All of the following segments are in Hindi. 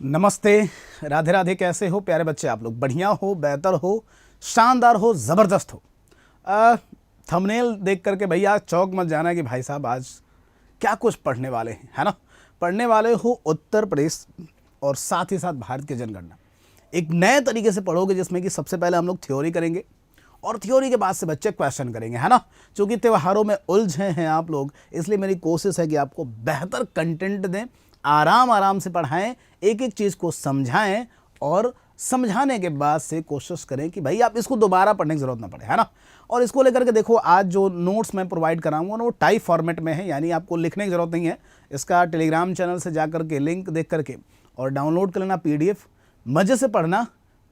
नमस्ते, राधे राधे। कैसे हो प्यारे बच्चे? आप लोग बढ़िया हो, बेहतर हो, शानदार हो, ज़बरदस्त हो। थंबनेल देख करके भैया चौक मत जाना कि भाई साहब आज क्या कुछ पढ़ने वाले हैं, है ना। पढ़ने वाले हो उत्तर प्रदेश और साथ ही साथ भारत की जनगणना। एक नए तरीके से पढ़ोगे जिसमें कि सबसे पहले हम लोग थ्योरी करेंगे और थ्योरी के बाद से बच्चे क्वेश्चन करेंगे, है ना। क्योंकि त्योहारों में उलझे हैं आप लोग, इसलिए मेरी कोशिश है कि आपको बेहतर कंटेंट दें, आराम आराम से पढ़ाएं, एक एक चीज़ को समझाएं और समझाने के बाद से कोशिश करें कि भाई आप इसको दोबारा पढ़ने की ज़रूरत ना पड़े, है ना। और इसको लेकर के देखो, आज जो नोट्स मैं प्रोवाइड कराऊंगा ना वो टाइप फॉर्मेट में है, यानी आपको लिखने की ज़रूरत नहीं है। इसका टेलीग्राम चैनल से जा करके लिंक देख करके और डाउनलोड कर लेना PDF। मज़े से पढ़ना,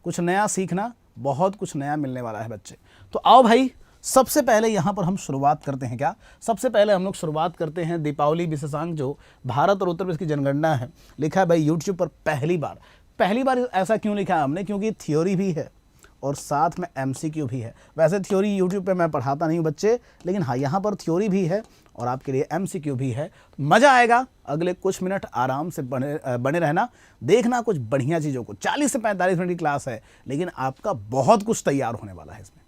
कुछ नया सीखना, बहुत कुछ नया मिलने वाला है बच्चे। तो आओ भाई, सबसे पहले यहाँ पर हम शुरुआत करते हैं। क्या सबसे पहले हम लोग शुरुआत करते हैं दीपावली विशेषांक, जो भारत और उत्तर प्रदेश की जनगणना है। लिखा है भाई यूट्यूब पर पहली बार ऐसा क्यों लिखा है हमने? क्योंकि थ्योरी भी है और साथ में MCQ भी है। वैसे थ्योरी यूट्यूब पे मैं पढ़ाता नहीं हूँ बच्चे, लेकिन हाँ यहाँ पर थ्योरी भी है और आपके लिए MCQ भी है। मज़ा आएगा। अगले कुछ मिनट आराम से बने रहना, देखना कुछ बढ़िया चीज़ों को। 40 से 45 मिनट की क्लास है, लेकिन आपका बहुत कुछ तैयार होने वाला है इसमें,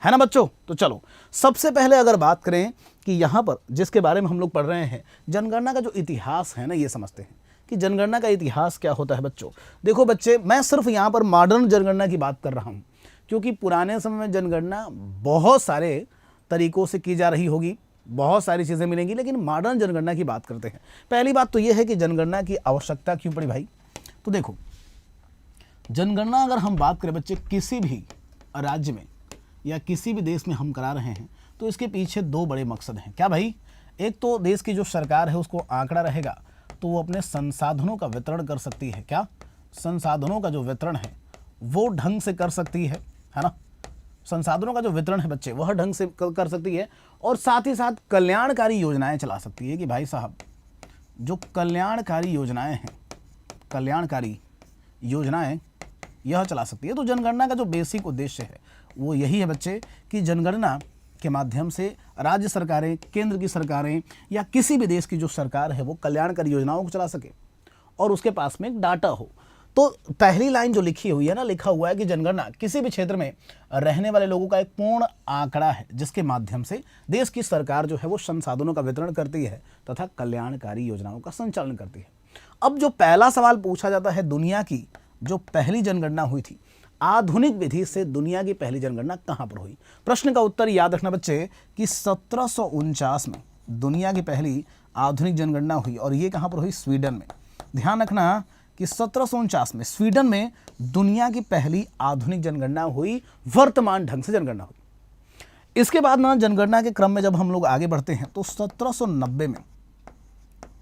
है ना बच्चों। तो चलो सबसे पहले अगर बात करें कि यहाँ पर जिसके बारे में हम लोग पढ़ रहे हैं, जनगणना का जो इतिहास है ना, ये समझते हैं कि जनगणना का इतिहास क्या होता है बच्चों। देखो बच्चे, मैं सिर्फ यहाँ पर मॉडर्न जनगणना की बात कर रहा हूँ, क्योंकि पुराने समय में जनगणना बहुत सारे तरीकों से की जा रही होगी, बहुत सारी चीज़ें मिलेंगी, लेकिन मॉडर्न जनगणना की बात करते हैं। पहली बात तो ये है कि जनगणना की आवश्यकता क्यों पड़ी भाई। तो देखो, जनगणना अगर हम बात करें बच्चे, किसी भी राज्य में या किसी भी देश में हम करा रहे हैं तो इसके पीछे दो बड़े मकसद हैं। क्या भाई? एक तो देश की जो सरकार है उसको आंकड़ा रहेगा तो वो अपने संसाधनों का वितरण कर सकती है। क्या? संसाधनों का जो वितरण है वो ढंग से कर सकती है ना। संसाधनों का जो वितरण है बच्चे वह ढंग से कर सकती है, और साथ ही साथ कल्याणकारी योजनाएं चला सकती है। कि भाई साहब जो कल्याणकारी योजनाएं हैं, कल्याणकारी योजनाएं यह चला सकती है। तो जनगणना का जो बेसिक उद्देश्य है वो यही है बच्चे कि जनगणना के माध्यम से राज्य सरकारें, केंद्र की सरकारें या किसी भी देश की जो सरकार है वो कल्याणकारी योजनाओं को चला सके और उसके पास में एक डाटा हो। तो पहली लाइन जो लिखी हुई है ना, लिखा हुआ है कि जनगणना किसी भी क्षेत्र में रहने वाले लोगों का एक पूर्ण आंकड़ा है जिसके माध्यम से देश की सरकार जो है वो संसाधनों का वितरण करती है तथा कल्याणकारी योजनाओं का संचालन करती है। अब जो पहला सवाल पूछा जाता है, दुनिया की जो पहली जनगणना हुई थी, आधुनिक विधि से दुनिया की पहली जनगणना कहां पर हुई? प्रश्न का उत्तर याद रखना बच्चे कि 1749 में दुनिया की पहली आधुनिक जनगणना हुई, और ये कहां पर हुई? स्वीडन में। ध्यान रखना कि 1749 में स्वीडन में दुनिया की पहली आधुनिक जनगणना हुई, वर्तमान ढंग से जनगणना हुई। इसके बाद ना जनगणना के क्रम में जब हम लोग आगे बढ़ते हैं तो 1790 में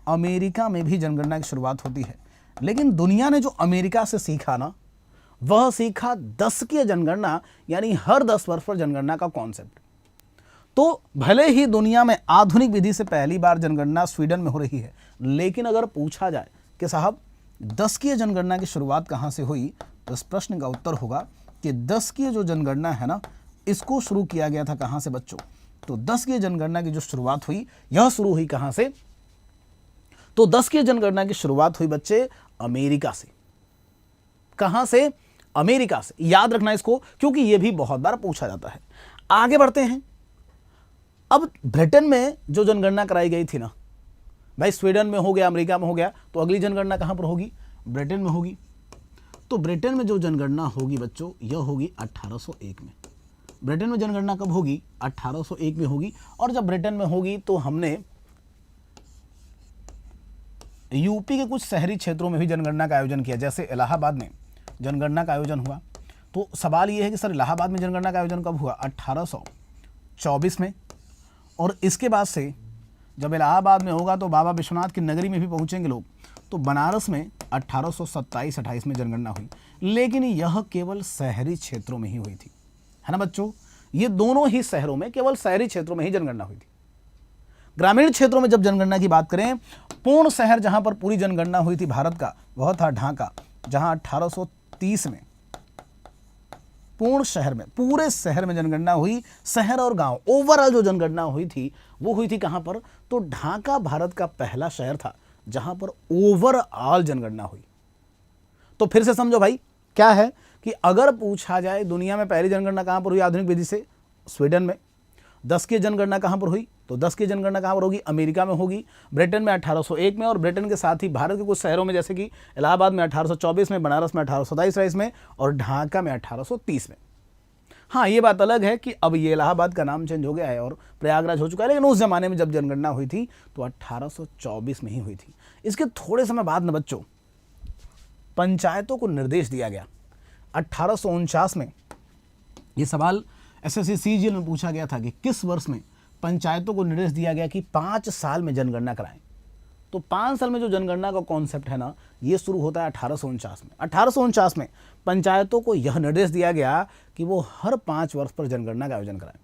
अमेरिका में भी जनगणना की शुरुआत होती है। लेकिन दुनिया ने जो अमेरिका से सीखा ना, वह सीखा दशकीय जनगणना, यानी हर 10 वर्ष पर जनगणना का कॉन्सेप्ट। तो भले ही दुनिया में आधुनिक विधि से पहली बार जनगणना स्वीडन में हो रही है, लेकिन अगर पूछा जाए कि साहब दशकीय जनगणना की शुरुआत कहाँ से हुई, तो इस प्रश्न का उत्तर होगा कि दशकीय जो जनगणना है ना, इसको शुरू किया गया था कहाँ से बच्चों? तो दशकीय जनगणना की जो शुरुआत हुई, यह शुरू हुई कहाँ से? तो दशकीय जनगणना की शुरुआत हुई बच्चे अमेरिका से। कहां से? अमेरिका से। याद रखना इसको, क्योंकि यह भी बहुत बार पूछा जाता है। आगे बढ़ते हैं। अब ब्रिटेन में जो जनगणना कराई गई थी ना भाई, स्वीडन में हो गया, अमेरिका में हो गया, तो अगली जनगणना कहां पर होगी? ब्रिटेन में होगी। तो ब्रिटेन में जो जनगणना होगी बच्चों, यह होगी 1801 में। ब्रिटेन में जनगणना कब होगी? 1801 में होगी। और जब ब्रिटेन में होगी तो हमने यूपी के कुछ शहरी क्षेत्रों में भी जनगणना का आयोजन किया, जैसे इलाहाबाद में जनगणना का आयोजन हुआ। तो सवाल ये है कि सर इलाहाबाद में जनगणना का आयोजन कब हुआ? 1824 में। और इसके बाद से जब इलाहाबाद में होगा तो बाबा विश्वनाथ की नगरी में भी पहुंचेंगे लोग, तो बनारस में 1827-28 में जनगणना हुई। लेकिन यह केवल शहरी क्षेत्रों में ही हुई थी, है ना बच्चों। ये दोनों ही शहरों में, केवल शहरी क्षेत्रों में ही जनगणना हुई थी। ग्रामीण क्षेत्रों में जब जनगणना की बात करें, पूर्ण शहर जहां पर पूरी जनगणना हुई थी भारत का, वह था ढाका, जहां 1830 में पूर्ण शहर में, पूरे शहर में जनगणना हुई। शहर और गांव ओवरऑल जो जनगणना हुई थी वो हुई थी कहां पर? तो ढाका भारत का पहला शहर था जहां पर ओवरऑल जनगणना हुई। तो फिर से समझो भाई, क्या है कि अगर पूछा जाए दुनिया में पहली जनगणना कहाँ पर हुई आधुनिक विधि से, स्वीडन में। 10 की जनगणना कहाँ पर हुई, तो 10 की जनगणना कहाँ पर होगी, अमेरिका में होगी। ब्रिटेन में 1801 में, और ब्रिटेन के साथ ही भारत के कुछ शहरों में जैसे कि इलाहाबाद में 1824 में, बनारस में 1827 में, और ढाका में 1830 में। हाँ, ये बात अलग है कि अब ये इलाहाबाद का नाम चेंज हो गया है और प्रयागराज हो चुका है, लेकिन उस जमाने में जब जनगणना हुई थी तो 1824 में ही हुई थी। इसके थोड़े समय बाद में बच्चों पंचायतों को निर्देश दिया गया 1849 में। ये सवाल एसएससी सीजीएल में पूछा गया था कि किस वर्ष में पंचायतों को निर्देश दिया गया कि 5 साल में जनगणना कराएं। तो 5 साल में जो जनगणना का कॉन्सेप्ट है ना, ये शुरू होता है 1849 में। 1849 में पंचायतों को यह निर्देश दिया गया कि वो हर 5 वर्ष पर जनगणना का आयोजन कराएं।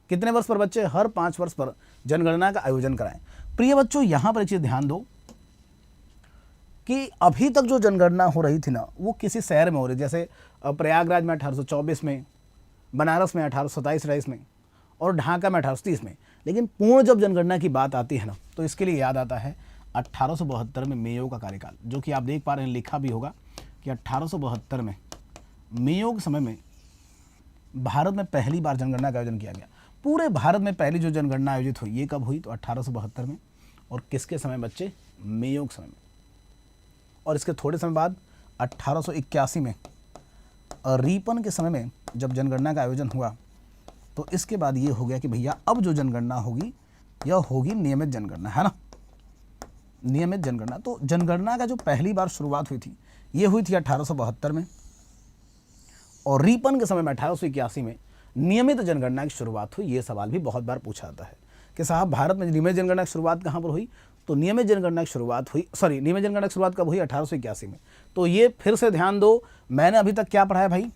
कितने वर्ष पर बच्चे? हर 5 वर्ष पर जनगणना का आयोजन कराएं। प्रिय बच्चों, यहाँ पर एक चीज़ ध्यान दो कि अभी तक जो जनगणना हो रही थी ना, वो किसी शहर में हो रही, जैसे प्रयागराज में 1824 में, बनारस में 1827-28 में, और ढाका में 1830 में। लेकिन पूर्ण जब जनगणना की बात आती है ना, तो इसके लिए याद आता है 1872 में मेयो का कार्यकाल, जो कि आप देख पा रहे हैं, लिखा भी होगा कि 1872 में मेयो के समय में भारत में पहली बार जनगणना का आयोजन किया गया। पूरे भारत में पहली जो जनगणना आयोजित हुई, ये कब हुई? तो 1872 में। और किसके समय बच्चे? मेयो के समय में। और इसके थोड़े समय बाद 1881 में रीपन के समय में जब जनगणना का आयोजन हुआ, तो इसके बाद ये हो गया कि भैया अब जो जनगणना होगी यह होगी नियमित जनगणना, है ना, नियमित जनगणना। तो जनगणना का जो पहली बार शुरुआत हुई थी, ये हुई थी 1872 में, और रीपन के समय में 1881 में नियमित जनगणना की शुरुआत हुई। ये सवाल भी बहुत बार पूछा जाता है कि साहब भारत में नियमित जनगणना की शुरुआत कहाँ पर हुई? तो नियमित जनगणना की शुरुआत हुई, नियमित जनगणना की शुरुआत कब हुई? 1881 में। तो ये फिर से ध्यान दो, मैंने अभी तक क्या पढ़ाया भाई?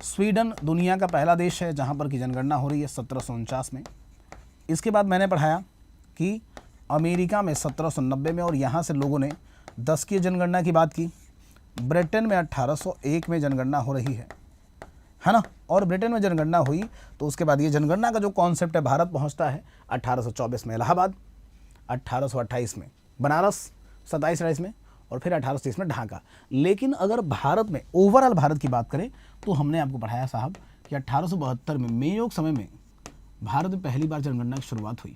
स्वीडन दुनिया का पहला देश है जहाँ पर की जनगणना हो रही है 1749 में। इसके बाद मैंने पढ़ाया कि अमेरिका में 1790 में, और यहाँ से लोगों ने 10 की जनगणना की बात की। ब्रिटेन में 1801 में जनगणना हो रही है ना, और ब्रिटेन में जनगणना हुई तो उसके बाद ये जनगणना का जो कॉन्सेप्ट है भारत पहुँचता है 1824 में इलाहाबाद, 1828 में बनारस, 27-28 में, और फिर 1830 में ढाका। लेकिन अगर भारत में ओवरऑल भारत की बात करें तो हमने आपको पढ़ाया साहब कि 1872 में मेयो के समय में भारत में पहली बार जनगणना की शुरुआत हुई,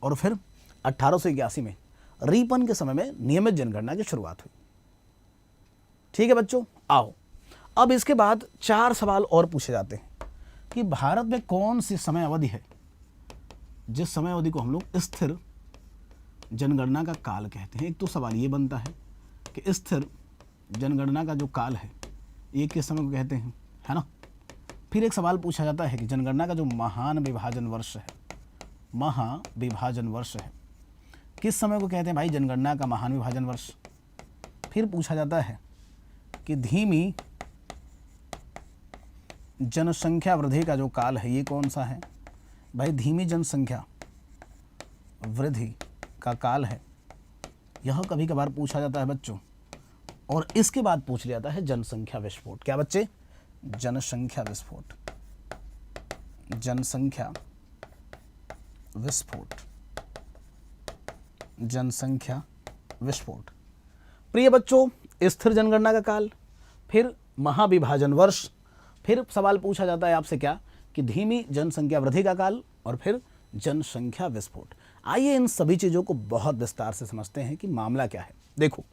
और फिर 1881 में रीपन के समय में नियमित जनगणना की शुरुआत हुई। ठीक है बच्चों, आओ अब इसके बाद 4 सवाल और पूछे जाते हैं कि भारत में कौन सी समय अवधि है जिस समय अवधि को हम लोग स्थिर जनगणना का काल कहते हैं। एक तो सवाल ये बनता है कि स्थिर जनगणना का जो काल है ये किस समय को कहते हैं, है ना। फिर एक सवाल पूछा जाता है कि जनगणना का जो महान विभाजन वर्ष है, महाविभाजन वर्ष है, किस समय को कहते हैं भाई जनगणना का महान विभाजन वर्ष। फिर पूछा जाता है कि धीमी जनसंख्या वृद्धि का जो काल है ये कौन सा है भाई? धीमी जनसंख्या वृद्धि का काल है, यह कभी कभार पूछा जाता है बच्चों। और इसके बाद पूछ लिया जाता है जनसंख्या विस्फोट। क्या बच्चे? जनसंख्या विस्फोट, जनसंख्या विस्फोट, जनसंख्या विस्फोट। प्रिय बच्चों, स्थिर जनगणना का काल, फिर महाविभाजन वर्ष, फिर सवाल पूछा जाता है आपसे क्या कि धीमी जनसंख्या वृद्धि का काल, और फिर जनसंख्या विस्फोट। आइए इन सभी चीजों को बहुत विस्तार से समझते हैं कि मामला क्या है। देखो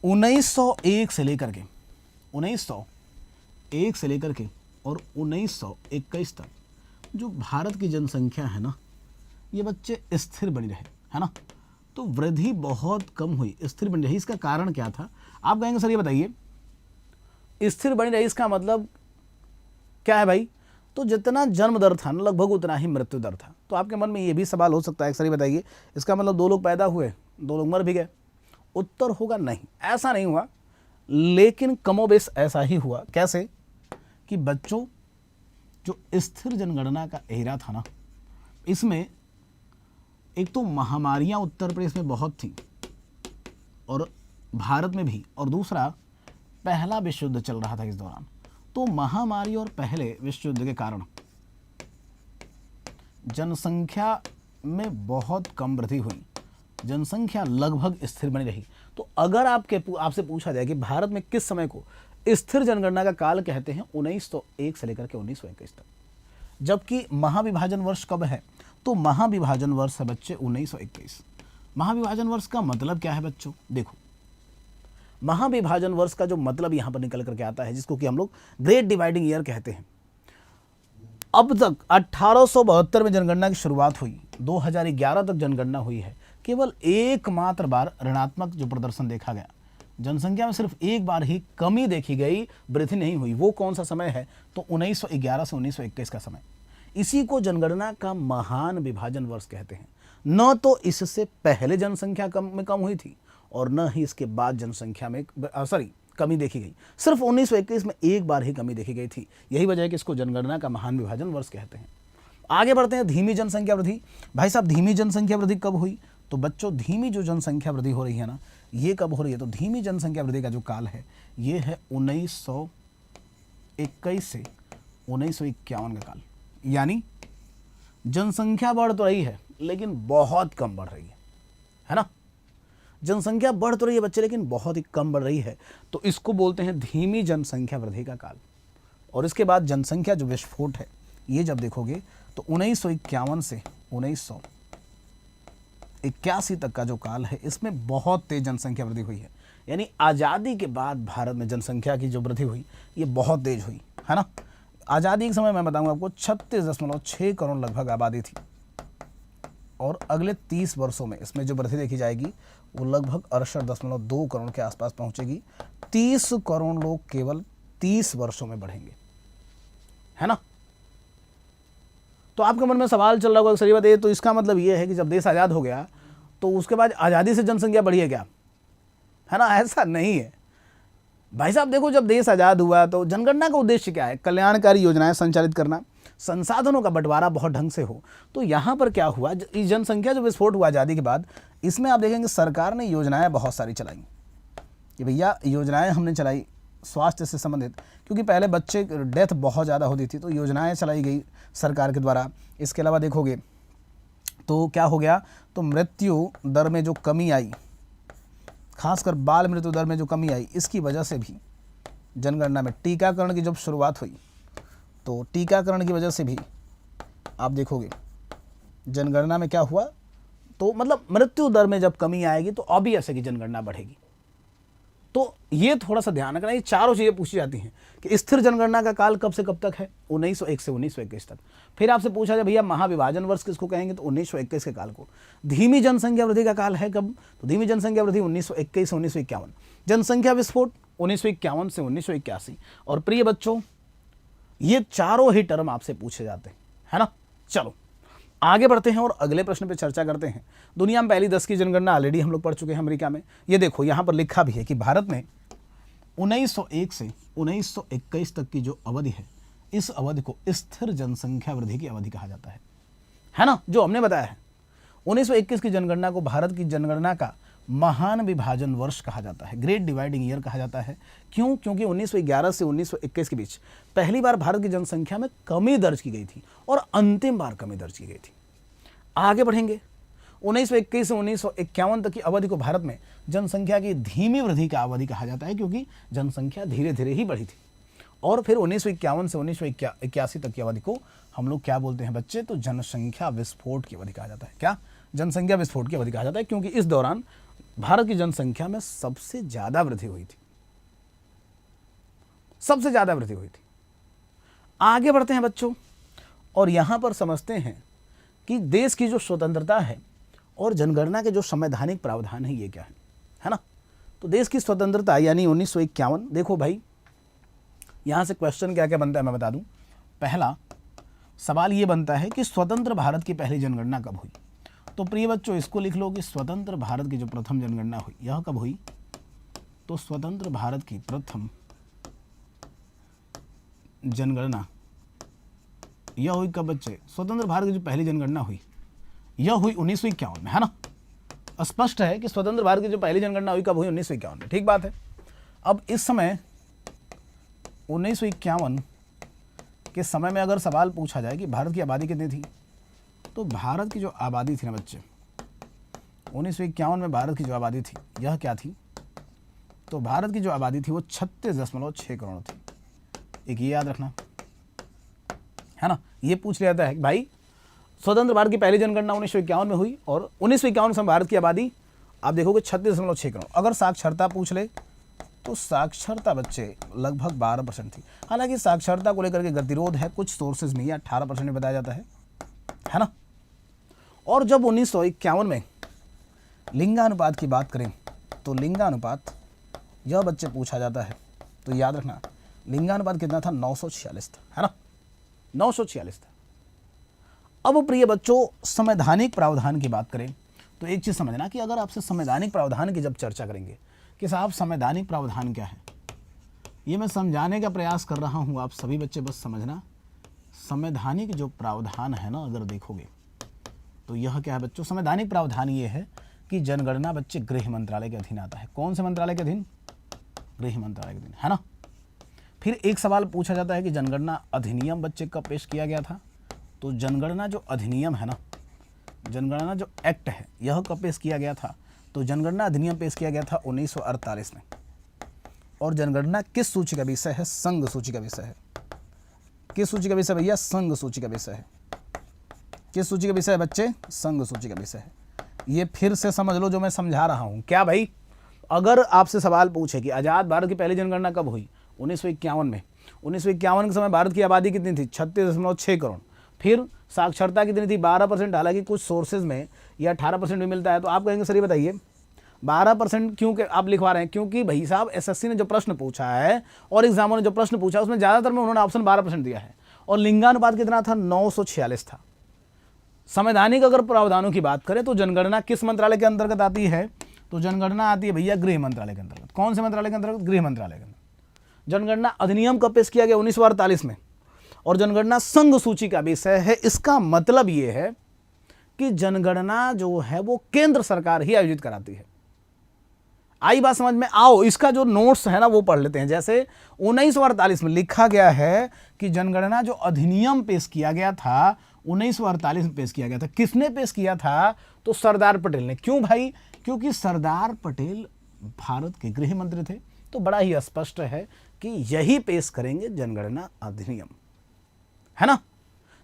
1901 से लेकर के 1901 से लेकर के और 1921 तक जो भारत की जनसंख्या है ना, ये बच्चे स्थिर बनी रहे, है ना। तो वृद्धि बहुत कम हुई, स्थिर बनी रही। इसका कारण क्या था? आप कहेंगे सर ये बताइए, स्थिर बनी रही इसका मतलब क्या है भाई? तो जितना जन्म दर था ना, लगभग उतना ही मृत्यु दर था। तो आपके मन में ये भी सवाल हो सकता है, सर ये बताइए इसका मतलब 2 लोग पैदा हुए, 2 लोग मर भी गए। उत्तर होगा नहीं, ऐसा नहीं हुआ, लेकिन कमोबेश ऐसा ही हुआ। कैसे? कि बच्चों जो स्थिर जनगणना का एरा था ना, इसमें एक तो महामारियां उत्तर प्रदेश में बहुत थी और भारत में भी, और दूसरा पहला विश्व युद्ध चल रहा था इस दौरान। तो महामारी और पहले विश्व युद्ध के कारण जनसंख्या में बहुत कम वृद्धि हुई। जनसंख्या लगभग स्थिर बनी रही। तो अगर आपसे पूछा जाए कि भारत में किस समय को स्थिर जनगणना का काल कहते हैं, 1901 से लेकर के 1921 तक। जबकि महाविभाजन वर्ष कब है? तो महाविभाजन वर्ष है बच्चे 1921। महाविभाजन वर्ष का मतलब क्या है बच्चों? देखो, महाविभाजन वर्ष का जो मतलब यहां पर निकल करके आता है, जिसको कि हम लोग ग्रेट डिवाइडिंग ईयर कहते हैं। अब तक 1872 में जनगणना की शुरुआत हुई, 2011 तक जनगणना हुई है। केवल एकमात्र बार ऋणात्मक जो प्रदर्शन देखा गया, जनसंख्या में सिर्फ एक बार ही कमी देखी गई, वृद्धि नहीं हुई। वो कौन सा समय है? तो 1911 से 1921 का समय। इसी को जनगणना का महान विभाजन वर्ष कहते हैं। न तो इससे पहले जनसंख्या कम हुई थी और न ही इसके बाद जनसंख्या में कमी देखी गई। सिर्फ 1921 में एक बार ही कमी देखी गई थी। यही वजह है कि इसको जनगणना का महान विभाजन वर्ष कहते हैं। आगे बढ़ते हैं। धीमी जनसंख्या वृद्धि। भाई साहब, धीमी जनसंख्या वृद्धि कब हुई? तो बच्चों, धीमी जो जनसंख्या वृद्धि हो रही है ना, ये कब हो रही है? तो धीमी जनसंख्या वृद्धि का जो काल है, ये है 1921 से 1951 का काल। यानी जनसंख्या बढ़ तो रही है लेकिन बहुत कम बढ़ रही है ना। जनसंख्या बढ़ तो रही है बच्चे, लेकिन बहुत ही कम बढ़ रही है। तो इसको बोलते हैं धीमी जनसंख्या वृद्धि का काल। और इसके बाद जनसंख्या जो विस्फोट है, ये जब देखोगे तो 1951 से 1981 तक का जो काल है, इसमें बहुत तेज जनसंख्या वृद्धि हुई है। यानी आज़ादी के बाद भारत में जनसंख्या की जो वृद्धि हुई, ये बहुत तेज हुई है ना। आज़ादी के समय मैं बताऊंगा आपको 36.6 करोड़ लगभग आबादी थी, और अगले 30 वर्षों में इसमें जो वृद्धि देखी जाएगी वो लगभग 68.2 करोड़ के आसपास पहुंचेगी। 30 करोड़ लोग केवल 30 वर्षों में बढ़ेंगे, है ना। तो आपके मन में सवाल चल रहा होगा, सही बात है, तो इसका मतलब ये है कि जब देश आज़ाद हो गया तो उसके बाद आज़ादी से जनसंख्या बढ़ी है क्या? है ना, ऐसा नहीं है भाई साहब। देखो, जब देश आज़ाद हुआ तो जनगणना का उद्देश्य क्या है? कल्याणकारी योजनाएं संचालित करना, संसाधनों का बंटवारा बहुत ढंग से हो। तो यहाँ पर क्या हुआ, जनसंख्या जो विस्फोट हुआ आज़ादी के बाद, इसमें आप देखेंगे सरकार ने योजनाएं बहुत सारी चलाई कि भैया योजनाएं हमने चलाई स्वास्थ्य से संबंधित, क्योंकि पहले बच्चे डेथ बहुत ज़्यादा होती थी, तो योजनाएं चलाई गई सरकार के द्वारा। इसके अलावा देखोगे तो क्या हो गया, तो मृत्यु दर में जो कमी आई, खासकर बाल मृत्यु दर में जो कमी आई, इसकी वजह से भी जनगणना में टीकाकरण की जब शुरुआत हुई, तो टीकाकरण की वजह से भी आप देखोगे जनगणना में क्या हुआ, तो मतलब मृत्यु दर में जब कमी आएगी तो ऑब्वियस है कि जनगणना बढ़ेगी। तो ये थोड़ा सा ध्यान रखना, ये चारों चीज़ें पूछी जाती हैं कि स्थिर जनगणना का काल कब से कब तक है? 1901 से 1921 तक। फिर आपसे पूछा जाए भैया महाविभाजन वर्ष किसको कहेंगे? तो 1921 के काल को। धीमी जनसंख्या वृद्धि का काल है कब? तो धीमी जनसंख्या वृद्धि 1921 से 1951। जनसंख्या विस्फोट 1951 से 1981। और प्रिय बच्चों, ये चारों ही टर्म आपसे पूछे जाते हैं, है ना। चलो आगे बढ़ते हैं और अगले प्रश्न पे चर्चा करते हैं। दुनिया में पहली 10 की जनगणना ऑलरेडी हम लोग पढ़ चुके हैं अमेरिका में। ये देखो यहाँ पर लिखा भी है कि भारत में 1901 से 1921 तक की जो अवधि है, इस अवधि को स्थिर जनसंख्या वृद्धि की अवधि कहा जाता है ना, जो हमने बताया है। 1921 की जनगणना को भारत की जनगणना का महान विभाजन वर्ष कहा जाता है, ग्रेट डिवाइडिंग ईयर कहा जाता है। क्यों? क्योंकि 1911 से 1921 के बीच पहली बार भारत की जनसंख्या में कमी दर्ज की गई थी और अंतिम बार कमी दर्ज की गई थी। आगे बढ़ेंगे। 1921 से 1951 तक की अवधि को भारत में जनसंख्या की धीमी वृद्धि का अवधि कहा जाता है, क्योंकि जनसंख्या धीरे धीरे ही बढ़ी थी। और फिर 1951 से 1981 तक की अवधि को हम लोग क्या बोलते हैं बच्चे? तो जनसंख्या विस्फोट की अवधि कहा जाता है। क्या? जनसंख्या विस्फोट की अवधि कहा जाता है, क्योंकि इस दौरान भारत की जनसंख्या में सबसे ज्यादा वृद्धि हुई थी, सबसे ज्यादा वृद्धि हुई थी। आगे बढ़ते हैं बच्चों, और यहां पर समझते हैं कि देश की जो स्वतंत्रता है और जनगणना के जो संवैधानिक प्रावधान है, ये क्या है ना। तो देश की स्वतंत्रता यानी 1951। देखो भाई, यहां से क्वेश्चन क्या क्या बनता है मैं बता दूं। पहला सवाल ये बनता है कि स्वतंत्र भारत की पहली जनगणना कब हुई? तो प्रिय बच्चों, इसको लिख लो कि स्वतंत्र भारत की जो प्रथम जनगणना हुई, यह कब हुई? तो स्वतंत्र भारत की प्रथम जनगणना यह हुई कब बच्चे? स्वतंत्र भारत की जो पहली जनगणना हुई, यह हुई 1951 में, है ना। स्पष्ट है कि स्वतंत्र भारत की जो पहली जनगणना हुई कब हुई? 1951 में। ठीक बात है। अब इस समय 1951 के समय में अगर सवाल पूछा जाए कि भारत की आबादी कितनी थी, तो भारत की जो आबादी थी ना बच्चे, 1951 में भारत की जो आबादी थी यह क्या थी? तो भारत की जो आबादी थी वो 36.6 करोड़ थी। एक ये याद रखना, है ना। ये पूछ लिया जाता है भाई स्वतंत्र भारत की पहली जनगणना 1951 में हुई और 1951 में भारत की आबादी आप देखोगे 36.6 करोड़। अगर साक्षरता पूछ ले तो साक्षरता बच्चे लगभग 12% थी। हालांकि साक्षरता को लेकर के गतिरोध है, कुछ सोर्सेज में 18% में बताया जाता है ना। और जब 1951 में लिंगानुपात की बात करें तो लिंगानुपात यह बच्चे पूछा जाता है तो याद रखना लिंगानुपात कितना था? 946 था, है ना, 946 था। अब प्रिय बच्चों संवैधानिक प्रावधान की बात करें तो एक चीज समझना कि अगर आपसे संवैधानिक प्रावधान की जब चर्चा करेंगे कि साहब संवैधानिक प्रावधान क्या है, ये मैं समझाने का प्रयास कर रहा हूं, आप सभी बच्चे बस समझना। संवैधानिक जो प्रावधान है ना, अगर देखोगे तो यह क्या है बच्चों? संवैधानिक प्रावधान ये है कि जनगणना बच्चे गृह मंत्रालय के अधीन आता है। कौन से मंत्रालय के अधीन? गृह मंत्रालय के अधीन, है ना। फिर एक सवाल पूछा जाता है कि जनगणना अधिनियम बच्चे कब पेश किया गया था? तो जनगणना जो अधिनियम है ना, जनगणना जो एक्ट है यह कब पेश किया गया था? तो जनगणना अधिनियम पेश किया गया था 1948 में। और जनगणना किस सूची का विषय है? संघ सूची का विषय है। किस सूची का विषय भैया? संघ सूची का विषय है। किस सूची का विषय है बच्चे? संघ सूची का विषय है। ये फिर से समझ लो जो मैं समझा रहा हूं। क्या भाई, अगर आपसे सवाल पूछे कि आजाद भारत की पहली जनगणना कब हुई? 1951 में। 1951 के समय भारत की आबादी कितनी थी? 36.6 करोड़। फिर साक्षरता कितनी थी? 12%। हालांकि कुछ सोर्सेज में यह 18% भी मिलता है। तो आप कहेंगे सर ये बताइए 12% क्यों आप लिखवा रहे हैं? क्योंकि भाई साहब एसएससी ने जो प्रश्न पूछा है और एग्जामों ने जो प्रश्न पूछा है उसमें ज़्यादातर में उन्होंने ऑप्शन 12% दिया है। और लिंगानुपात कितना था? 946 था। संवैधानिक अगर प्रावधानों की बात करें तो जनगणना किस मंत्रालय के अंतर्गत आती है? तो जनगणना आती है भैया गृह मंत्रालय के अंतर्गत। कौन से मंत्रालय के अंतर्गत? गृह मंत्रालय के अंतर्गत। जनगणना अधिनियम कब पेश किया गया? 1948 में। और जनगणना संघ सूची का विषय है। इसका मतलब ये है कि जनगणना जो है वो केंद्र सरकार ही आयोजित कराती है। आई बात समझ में? आओ इसका जो नोट्स है ना वो पढ़ लेते हैं। जैसे 1948 में लिखा गया है कि जनगणना जो अधिनियम पेश किया गया था 1948 में पेश किया गया था। किसने पेश किया था? तो सरदार पटेल ने। क्यों भाई? क्योंकि सरदार पटेल भारत के गृह मंत्री थे। तो बड़ा ही स्पष्ट है कि यही पेश करेंगे जनगणना अधिनियम, है ना।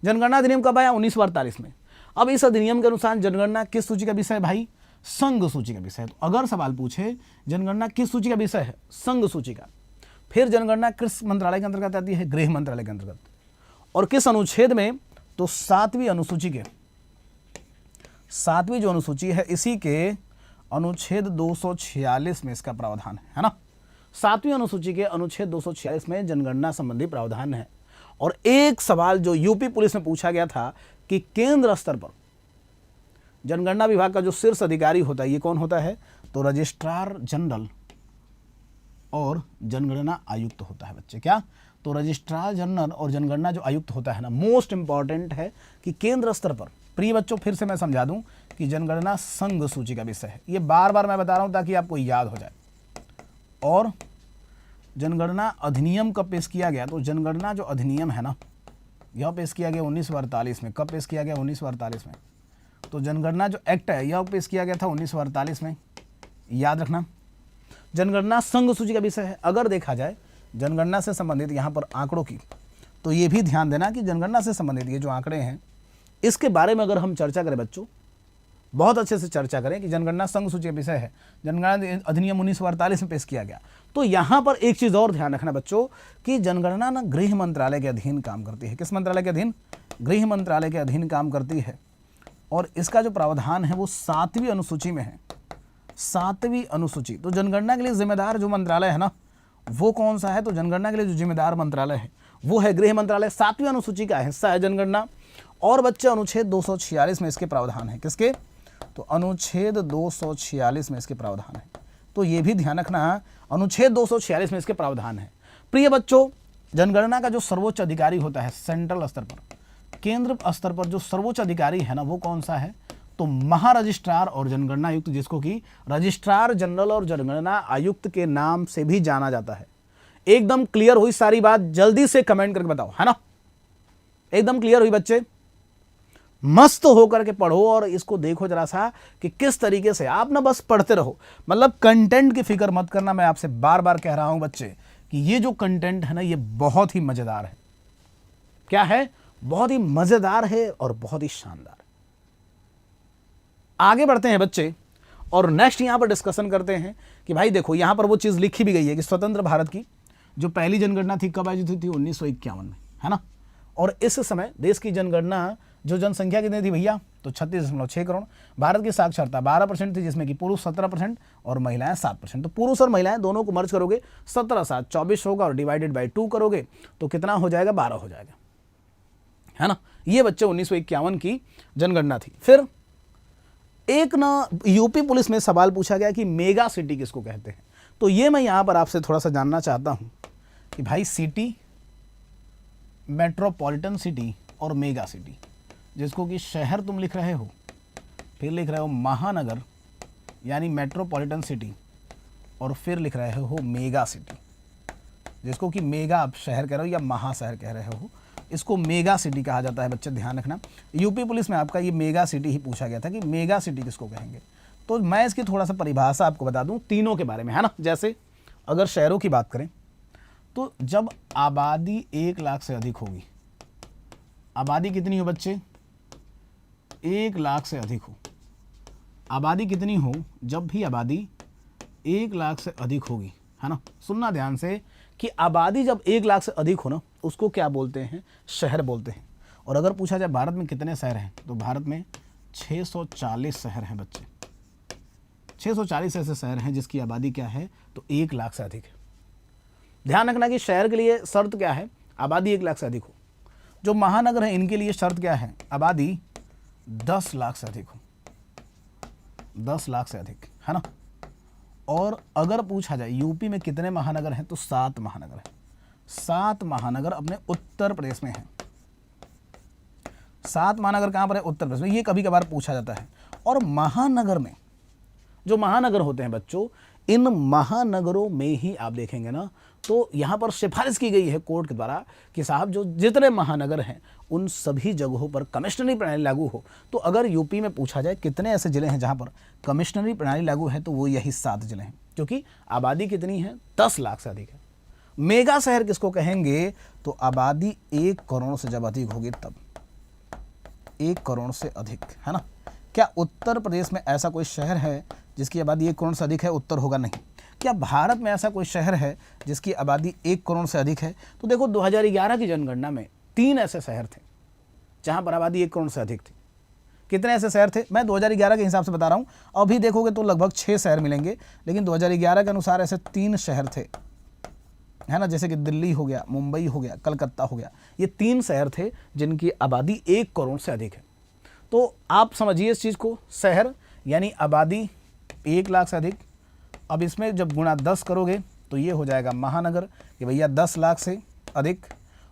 जनगणना अधिनियम कब आया? 1948 में। अब इस अधिनियम के अनुसार जनगणना किस सूची का विषय है भाई? संघ सूची का विषय है। तो अगर सवाल पूछे जनगणना किस सूची का विषय है? संघ सूची का। फिर जनगणना किस मंत्रालय के अंतर्गत आती है? गृह मंत्रालय के अंतर्गत। और किस अनुच्छेद में? तो 7वीं अनुसूची के 7वीं जो अनुसूची है इसी के अनुच्छेद 246 में इसका प्रावधान है ना। 7वीं अनुसूची के अनुच्छेद 246 में जनगणना संबंधी प्रावधान है। और एक सवाल जो यूपी पुलिस में पूछा गया था कि केंद्र स्तर पर जनगणना विभाग का जो शीर्ष अधिकारी होता है ये कौन होता है? तो रजिस्ट्रार जनरल और जनगणना आयुक्त होता है बच्चे। क्या? तो रजिस्ट्रार जनरल और जनगणना जो आयुक्त होता है ना, मोस्ट इंपॉर्टेंट है कि केंद्र स्तर पर। प्रिय बच्चों फिर से मैं समझा दूं कि जनगणना संघ सूची का विषय है। ये बार बार मैं बता रहा हूं ताकि आपको याद हो जाए। और जनगणना अधिनियम कब पेश किया गया? तो जनगणना जो अधिनियम है ना यह पेश किया गया 1948 में। कब पेश किया गया? 1948 में। तो जनगणना जो एक्ट है यह पेश किया गया था 1948 में। याद रखना जनगणना संघ सूची का विषय है। अगर देखा जाए जनगणना से संबंधित यहाँ पर आंकड़ों की, तो ये भी ध्यान देना कि जनगणना से संबंधित ये जो आंकड़े हैं इसके बारे में अगर हम चर्चा करें बच्चों, बहुत अच्छे से चर्चा करें कि जनगणना संघ सूची का विषय है, जनगणना अधिनियम 1948 में पेश किया गया। तो यहाँ पर एक चीज़ और ध्यान रखना बच्चों कि जनगणना ना गृह मंत्रालय के अधीन काम करती है। किस मंत्रालय के अधीन? गृह मंत्रालय के अधीन काम करती है। और इसका जो प्रावधान है वो 7वीं अनुसूची में है। 7वीं अनुसूची। तो जनगणना के लिए जिम्मेदार जो मंत्रालय है ना वो कौन सा है? तो जनगणना के लिए जो जिम्मेदार मंत्रालय है वो है गृह मंत्रालय। 7वीं अनुसूची का हिस्सा है जनगणना। और बच्चे अनुच्छेद 246 में इसके प्रावधान है। किसके? तो अनुच्छेद 246 में इसके प्रावधान है। तो ये भी ध्यान रखना अनुच्छेद 246 में इसके प्रावधान है। प्रिय बच्चों जनगणना का जो सर्वोच्च अधिकारी होता है सेंट्रल स्तर पर, केंद्र स्तर पर जो सर्वोच्च अधिकारी है ना वो कौन सा है? तो महारजिस्ट्रार और जनगणना आयुक्त, जिसको कि रजिस्ट्रार जनरल और जनगणना आयुक्त के नाम से भी जाना जाता है। एकदम क्लियर हुई सारी बात? जल्दी से कमेंट करके बताओ, है ना। एकदम क्लियर हुई बच्चे? मस्त होकर के पढ़ो और इसको देखो जरा सा कि किस तरीके से आप ना बस पढ़ते रहो, मतलब कंटेंट की फिक्र मत करना। मैं आपसे बार बार कह रहा हूं बच्चे कि ये जो कंटेंट है ना ये बहुत ही मजेदार है। क्या है? बहुत ही मजेदार है और बहुत ही शानदार। आगे बढ़ते हैं बच्चे और नेक्स्ट यहां पर डिस्कशन करते हैं कि भाई देखो यहां पर वो चीज लिखी भी गई है कि स्वतंत्र भारत की जो पहली जनगणना थी कब आयोजित हुई थी? 1951 में, है ना। और इस समय देश की जनगणना जो जनसंख्या कितनी थी भैया? तो 36.6 करोड़। भारत की साक्षरता 12% थी, जिसमें कि पुरुष 17% और महिलाएं 7%। तो पुरुष और महिलाएं दोनों को मर्ज करोगे 17 7 24 होगा और डिवाइडेड बाई 2 करोगे तो कितना हो जाएगा? 12 हो जाएगा, है ना। ये बच्चे 1951 की जनगणना थी। फिर एक ना यूपी पुलिस में सवाल पूछा गया कि मेगा सिटी किसको कहते हैं? तो ये मैं यहां पर आपसे थोड़ा सा जानना चाहता हूं कि भाई सिटी, मेट्रोपॉलिटन सिटी और मेगा सिटी, जिसको कि शहर तुम लिख रहे हो, फिर लिख रहे हो महानगर यानी मेट्रोपॉलिटन सिटी, और फिर लिख रहे हो मेगा सिटी, जिसको कि मेगा आप शहर कह रहे हो या महाशहर कह रहे हो, इसको मेगा सिटी कहा जाता है। बच्चे ध्यान रखना, यूपी पुलिस में आपका ये मेगा सिटी ही पूछा गया था कि मेगा सिटी किसको कहेंगे। तो मैं इसकी थोड़ा सा परिभाषा आपको बता दूं तीनों के बारे में, है ना। जैसे अगर शहरों की बात करें तो जब आबादी 1 लाख से अधिक होगी, आबादी कितनी हो बच्चे? 1 लाख से अधिक हो। आबादी कितनी हो? जब भी आबादी 1 लाख से अधिक होगी, है ना। सुनना ध्यान से कि आबादी जब 1 लाख से अधिक हो ना उसको क्या बोलते हैं? शहर बोलते हैं। और अगर पूछा जाए भारत में कितने शहर हैं तो भारत में 640 शहर हैं बच्चे। 640 ऐसे शहर हैं जिसकी आबादी क्या है? तो 1 लाख से अधिक है। ध्यान रखना कि शहर के लिए शर्त क्या है? आबादी 1 लाख से अधिक हो। जो महानगर है इनके लिए शर्त क्या है? आबादी 10 लाख से अधिक हो, 10 लाख से अधिक, है ना। और अगर पूछा जाए यूपी में कितने महानगर हैं तो 7 महानगर हैं। 7 महानगर अपने उत्तर प्रदेश में हैं। 7 महानगर कहाँ पर है? उत्तर प्रदेश में। ये कभी कभार पूछा जाता है। और महानगर में जो महानगर होते हैं बच्चों, इन महानगरों में ही आप देखेंगे ना तो यहाँ पर सिफारिश की गई है कोर्ट के द्वारा कि साहब जो जितने महानगर हैं उन सभी जगहों पर कमिश्नरी प्रणाली लागू हो। तो अगर यूपी में पूछा जाए कितने ऐसे जिले हैं जहाँ पर कमिश्नरी प्रणाली लागू है तो वो यही 7 जिले हैं, क्योंकि आबादी कितनी है? 10 लाख से अधिक है। मेगा शहर किसको कहेंगे? तो आबादी 1 करोड़ से जब अधिक होगी तब, 1 करोड़ से अधिक, है ना। क्या उत्तर प्रदेश में ऐसा कोई शहर है जिसकी आबादी 1 करोड़ से अधिक है? उत्तर होगा नहीं। क्या भारत में ऐसा कोई शहर है जिसकी आबादी 1 करोड़ से अधिक है? तो देखो 2011 की जनगणना में 3 ऐसे शहर थे जहां पर आबादी 1 करोड़ से अधिक थी। कितने ऐसे शहर थे? मैं 2011 के हिसाब से बता रहा हूं। अभी देखोगे तो लगभग 6 शहर मिलेंगे, लेकिन 2011 के अनुसार ऐसे 3 शहर थे, है ना। जैसे कि दिल्ली हो गया, मुंबई हो गया, कलकत्ता हो गया। ये 3 शहर थे जिनकी आबादी 1 करोड़ से अधिक है। तो आप समझिए इस चीज़ को, शहर यानी आबादी 1 लाख से अधिक। अब इसमें जब गुणा 10 करोगे तो ये हो जाएगा महानगर कि भैया 10 लाख से अधिक,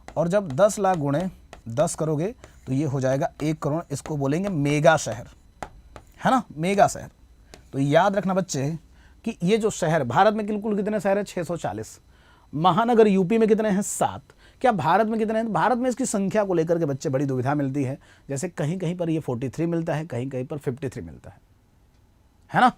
और जब 10 लाख गुणे 10 करोगे तो ये हो जाएगा 1 करोड़। इसको बोलेंगे मेगा शहर, है ना, मेगा शहर। तो याद रखना बच्चे कि ये जो शहर, भारत में कुल कितने शहर हैं? 640। महानगर यूपी में कितने हैं? 7। क्या भारत में कितने हैं? भारत में इसकी संख्या को लेकर के बच्चे बड़ी दुविधा मिलती है। जैसे कहीं कहीं पर ये 43 मिलता है, कहीं कहीं पर 53 मिलता है ना।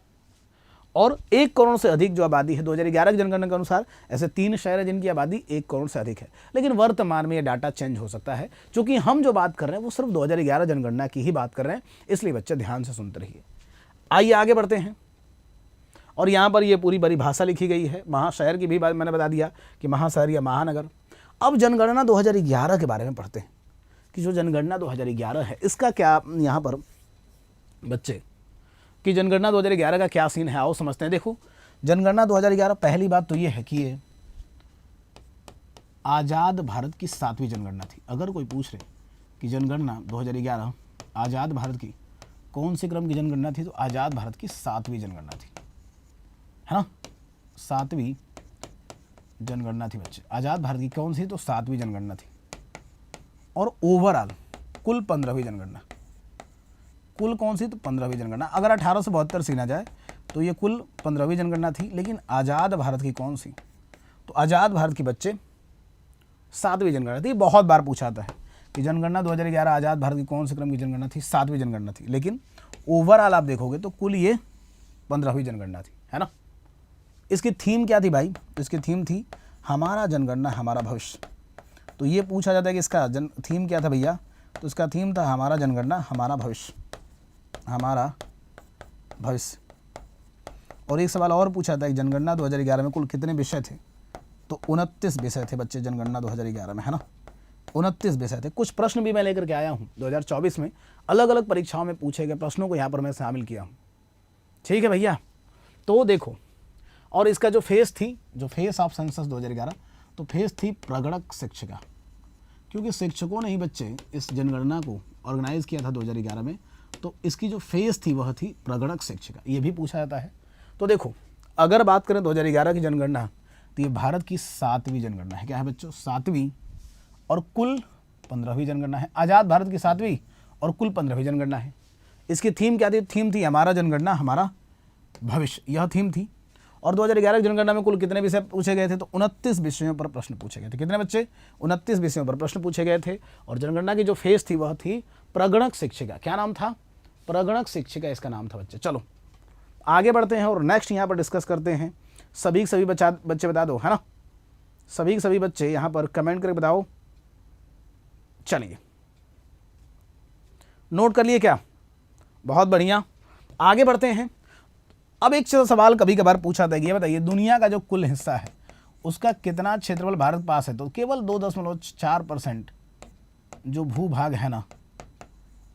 और 1 करोड़ से अधिक जो आबादी है 2011 की जनगणना के अनुसार ऐसे 3 शहर हैं जिनकी आबादी 1 करोड़ से अधिक है। लेकिन वर्तमान में ये डाटा चेंज हो सकता है, क्योंकि हम जो बात कर रहे हैं वो सिर्फ 2011 जनगणना की ही बात कर रहे हैं, इसलिए बच्चे ध्यान से सुनते रहिए। आइए आगे बढ़ते हैं। और यहाँ पर ये पूरी बड़ी भाषा लिखी गई है। महाशहर की भी बात मैंने बता दिया कि महाशहर या महानगर। अब जनगणना 2011 के बारे में पढ़ते हैं कि जो जनगणना 2011 है इसका क्या यहाँ पर बच्चे कि जनगणना 2011 का क्या सीन है, आओ समझते हैं। देखो जनगणना 2011, पहली बात तो ये है कि ये आज़ाद भारत की 7वीं जनगणना थी। अगर कोई पूछ रहे कि जनगणना 2011 आज़ाद भारत की कौन से क्रम की जनगणना थी, तो आज़ाद भारत की 7वीं जनगणना थी, है ना। 7वीं जनगणना थी बच्चे। आज़ाद भारत की कौन सी? तो 7वीं जनगणना थी। और ओवरऑल कुल 15वीं जनगणना। कुल कौन सी? तो 15वीं जनगणना। अगर 1872 से ना जाए तो ये कुल 15वीं जनगणना थी। लेकिन आज़ाद भारत की कौन सी? तो आज़ाद भारत की बच्चे 7वीं जनगणना थी। बहुत बार पूछा जाता है कि जनगणना 2011 आज़ाद भारत की कौन से क्रम की जनगणना थी? 7वीं जनगणना थी। लेकिन ओवरऑल आप देखोगे तो कुल ये 15वीं जनगणना थी, है ना। इसकी थीम क्या थी भाई? तो इसकी थीम थी हमारा जनगणना हमारा भविष्य। तो ये पूछा जाता है कि इसका थीम क्या था भैया? तो इसका थीम था हमारा जनगणना हमारा भविष्य, हमारा भविष्य। और एक सवाल और पूछा था कि जनगणना 2011 में कुल कितने विषय थे? तो 29 विषय थे बच्चे जनगणना 2011 में, है ना। 29 विषय थे। कुछ प्रश्न भी मैं लेकर के आया हूँ 2024 में, अलग अलग परीक्षाओं में पूछे गए प्रश्नों को यहाँ पर मैं शामिल किया हूँ। ठीक है भैया। तो देखो, और इसका जो फेस थी, जो फेस ऑफ सेंसस 2011, तो फेस थी प्रगणक शिक्षिका, क्योंकि शिक्षकों ने ही बच्चे इस जनगणना को ऑर्गेनाइज किया था 2011 में। तो इसकी जो फेस थी वह थी प्रगणक शिक्षिका। ये भी पूछा जाता है। तो देखो, अगर बात करें 2011 की जनगणना, तो ये भारत की 7वीं जनगणना है। क्या है बच्चों? 7वीं, और कुल 15वीं जनगणना है। आज़ाद भारत की 7वीं और कुल 15वीं जनगणना है। इसकी थीम क्या थी? थीम थी हमारा जनगणना हमारा भविष्य, यह थीम थी। और 2011 की जनगणना में कुल कितने विषय पूछे गए थे? तो 29 विषयों पर प्रश्न पूछे गए थे। कितने बच्चे? 29 विषयों पर प्रश्न पूछे गए थे। और जनगणना की जो फेस थी वह थी प्रगणक शिक्षिका। क्या नाम था? प्रगणक शिक्षिका इसका नाम था बच्चे। चलो आगे बढ़ते हैं और नेक्स्ट यहाँ पर डिस्कस करते हैं। सभी बच्चे बता दो, है ना। सभी बच्चे यहाँ पर कमेंट करके बताओ। चलिए, नोट कर लिए क्या? बहुत बढ़िया, आगे बढ़ते हैं। अब एक सवाल कभी कभार पूछा था कि ये बताइए, दुनिया का जो कुल हिस्सा है उसका कितना क्षेत्रफल भारत पास है? तो केवल 2.4% जो भूभाग है ना,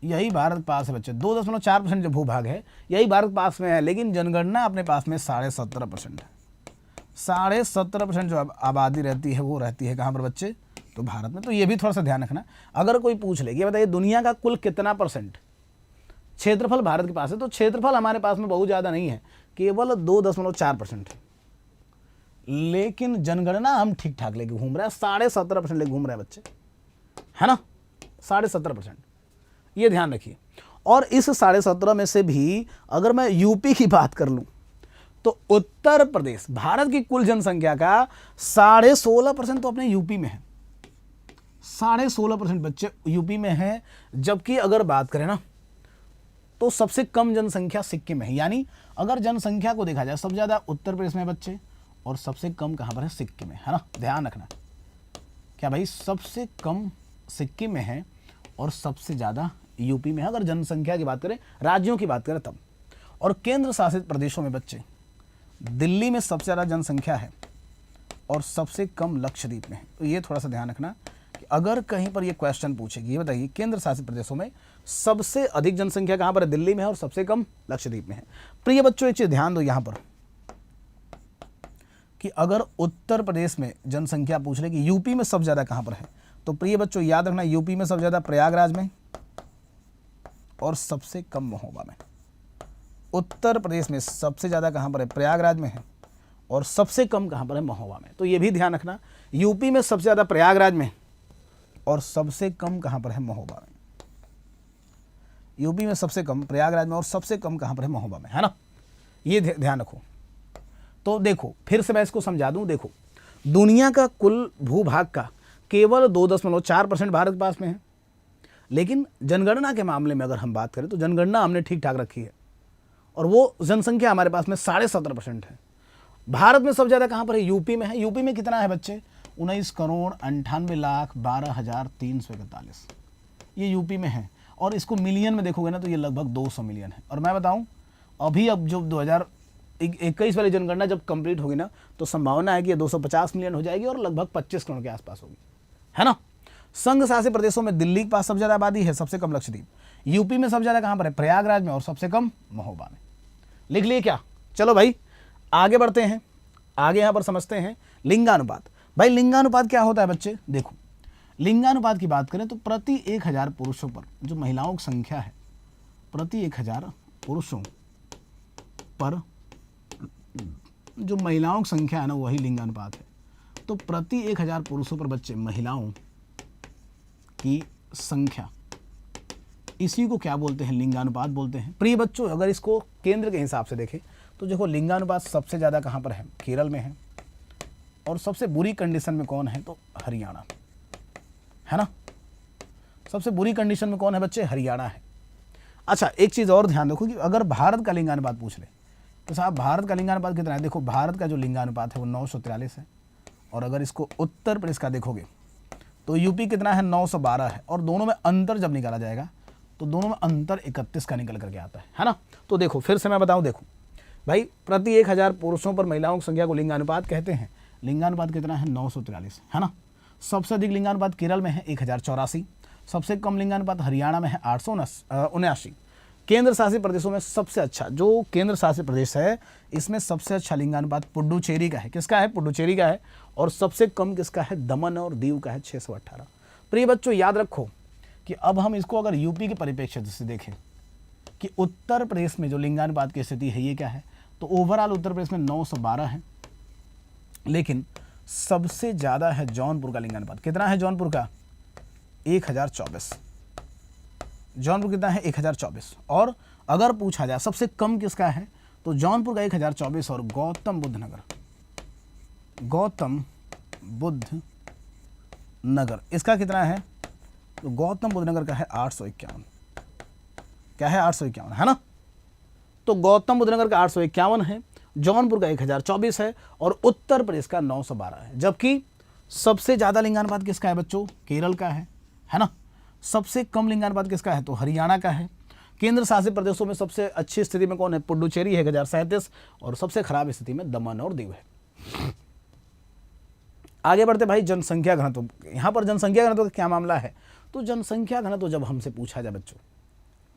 यही भारत पास है बच्चे। 2.4% जो भूभाग है यही भारत पास में है। लेकिन जनगणना अपने पास में 17.5% है। 17.5% जो आबादी रहती है वो रहती है कहाँ पर बच्चे? तो भारत में। तो ये भी थोड़ा सा ध्यान रखना। अगर कोई पूछ ले, ये बताइए दुनिया का कुल कितना % क्षेत्रफल भारत के पास है? तो क्षेत्रफल हमारे पास में बहुत ज़्यादा नहीं है, केवल 2.4% है। लेकिन जनगणना हम ठीक ठाक लेके घूम रहे हैं, 17.5% लेके घूम रहे हैं बच्चे, है ना। 17.5%, ये ध्यान रखिए। और इस 17.5 में से भी अगर मैं यूपी की बात कर लूँ तो उत्तर प्रदेश भारत की कुल जनसंख्या का 16.5% तो अपने यूपी में है। 16.5% बच्चे यूपी में है। जबकि अगर बात करें ना तो सबसे कम जनसंख्या सिक्किम में है। यानी अगर जनसंख्या को देखा जाए सबसे ज़्यादा उत्तर प्रदेश में बच्चे, और सबसे कम कहाँ पर है? सिक्किम में, है ना। ध्यान रखना। क्या भाई? सबसे कम सिक्किम में है और सबसे ज़्यादा यूपी में है, अगर जनसंख्या की बात करें, राज्यों की बात करें तब। और केंद्र शासित प्रदेशों में बच्चे, दिल्ली में सबसे ज़्यादा जनसंख्या है और सबसे कम लक्षद्वीप में है। तो ये थोड़ा सा ध्यान रखना कि अगर कहीं पर ये क्वेश्चन पूछेगी, ये बताइए केंद्र शासित प्रदेशों में सबसे अधिक जनसंख्या कहाँ पर है? दिल्ली में है, और सबसे कम लक्षद्वीप में है। प्रिय बच्चों, एक चीज़ ध्यान दो यहाँ पर कि अगर उत्तर प्रदेश में जनसंख्या पूछ ले कि यूपी में सबसे ज़्यादा कहाँ पर है, तो प्रिय बच्चों याद रखना, यूपी में सबसे ज़्यादा प्रयागराज में और सबसे कम महोबा में। उत्तर प्रदेश में सबसे ज़्यादा कहाँ पर है? प्रयागराज में है, और सबसे कम कहाँ पर है? महोबा में। तो ये भी ध्यान रखना, यूपी में सबसे ज़्यादा प्रयागराज में और सबसे कम कहाँ पर है? महोबा में। यूपी में सबसे कम प्रयागराज में और सबसे कम कहाँ पर है? महोबा में, है ना। ये ध्यान रखो। तो देखो, फिर से मैं इसको समझा दूं। देखो, दुनिया का कुल भूभाग का केवल 2.4% भारत के पास में है। लेकिन जनगणना के मामले में अगर हम बात करें तो जनगणना हमने ठीक ठाक रखी है, और वो जनसंख्या हमारे पास में 17.5% है। भारत में सबसे ज़्यादा कहाँ पर है? यूपी में है। यूपी में कितना है बच्चे? 19,98,12,341। ये यूपी में है। और इसको मिलियन में देखोगे ना तो ये लगभग 200 मिलियन है। और मैं बताऊं, अब जो 2021 वाली जनगणना जब कंप्लीट होगी ना, तो संभावना है कि ये 250 मिलियन हो जाएगी और लगभग 25 करोड़ के आसपास होगी, है ना। संघ शासित प्रदेशों में दिल्ली के पास सबसे ज़्यादा आबादी है, सबसे कम लक्षद्वीप। यूपी में सबसे ज़्यादा कहाँ पर है? प्रयागराज में, और सबसे कम महोबा में। लिख लिए क्या? चलो भाई आगे बढ़ते हैं। आगे यहाँ पर समझते हैं लिंगानुपात। भाई लिंगानुपात क्या होता है बच्चे? देखो, लिंगानुपात की बात करें तो प्रति 1000 पुरुषों पर जो महिलाओं की संख्या है, प्रति 1000 पुरुषों पर जो महिलाओं की संख्या है ना, वही लिंगानुपात है। तो प्रति 1000 पुरुषों पर बच्चे महिलाओं की संख्या, इसी को क्या बोलते हैं? लिंगानुपात बोलते हैं। प्रिय बच्चों, अगर इसको केंद्र के हिसाब से देखें तो देखो, लिंगानुपात सबसे ज़्यादा कहाँ पर है? केरल में है। और सबसे बुरी कंडीशन में कौन है? तो हरियाणा, है ना। सबसे बुरी कंडीशन में कौन है बच्चे? हरियाणा है। अच्छा, एक चीज़ और ध्यान रखो कि अगर भारत का लिंगानुपात पूछ ले तो साहब भारत का लिंगानुपात कितना है? देखो भारत का जो लिंगानुपात है वो 943 है, और अगर इसको उत्तर प्रदेश का देखोगे तो यूपी कितना है? 912 है, और दोनों में अंतर जब निकाला जाएगा तो दोनों में अंतर 31 का निकल करके आता है ना। तो देखो फिर से मैं बताऊं, देखो भाई प्रति 1000 पुरुषों पर महिलाओं की संख्या को लिंगानुपात कहते हैं। लिंगानुपात कितना है? 943 है ना। सबसे अधिक लिंगानुपात केरल में है 1084, सबसे कम लिंगानुपात हरियाणा में है 879। केंद्र शासित प्रदेशों में सबसे अच्छा, जो केंद्र शासित प्रदेश है इसमें सबसे अच्छा लिंगानुपात पुडुचेरी का है। किसका है? पुडुचेरी का है। और सबसे कम किसका है? दमन और दीव का है, 618। प्रिय बच्चों याद रखो कि अब हम इसको अगर यूपी के परिप्रेक्ष्य से देखें कि उत्तर प्रदेश में जो लिंगानुपात की स्थिति है ये क्या है, तो ओवरऑल उत्तर प्रदेश में 912 है, लेकिन सबसे ज़्यादा है जौनपुर का लिंगानुपात। कितना है जौनपुर का? 1024। जौनपुर कितना है? 1024। और अगर पूछा जाए सबसे कम किसका है, तो जौनपुर का 1024, और गौतम बुद्ध नगर इसका कितना है? तो गौतम बुद्ध नगर का है 851। क्या है? 851 है ना। तो गौतम बुद्ध नगर का 851 है, जौनपुर का 1024 है, और उत्तर प्रदेश का 912 है। जबकि सबसे ज़्यादा लिंगानुपात किसका है बच्चों? केरल का है ना। सबसे कम लिंगानुपात किसका है? तो हरियाणा का है। केंद्र शासित प्रदेशों में सबसे अच्छी स्थिति में कौन है? पुडुचेरी है 1037, और सबसे खराब स्थिति में दमन और दीव है। आगे बढ़ते भाई, जनसंख्या घनत्व। यहाँ पर जनसंख्या घनत्व का क्या मामला है? तो जनसंख्या घनत्व जब हमसे पूछा जाए बच्चों,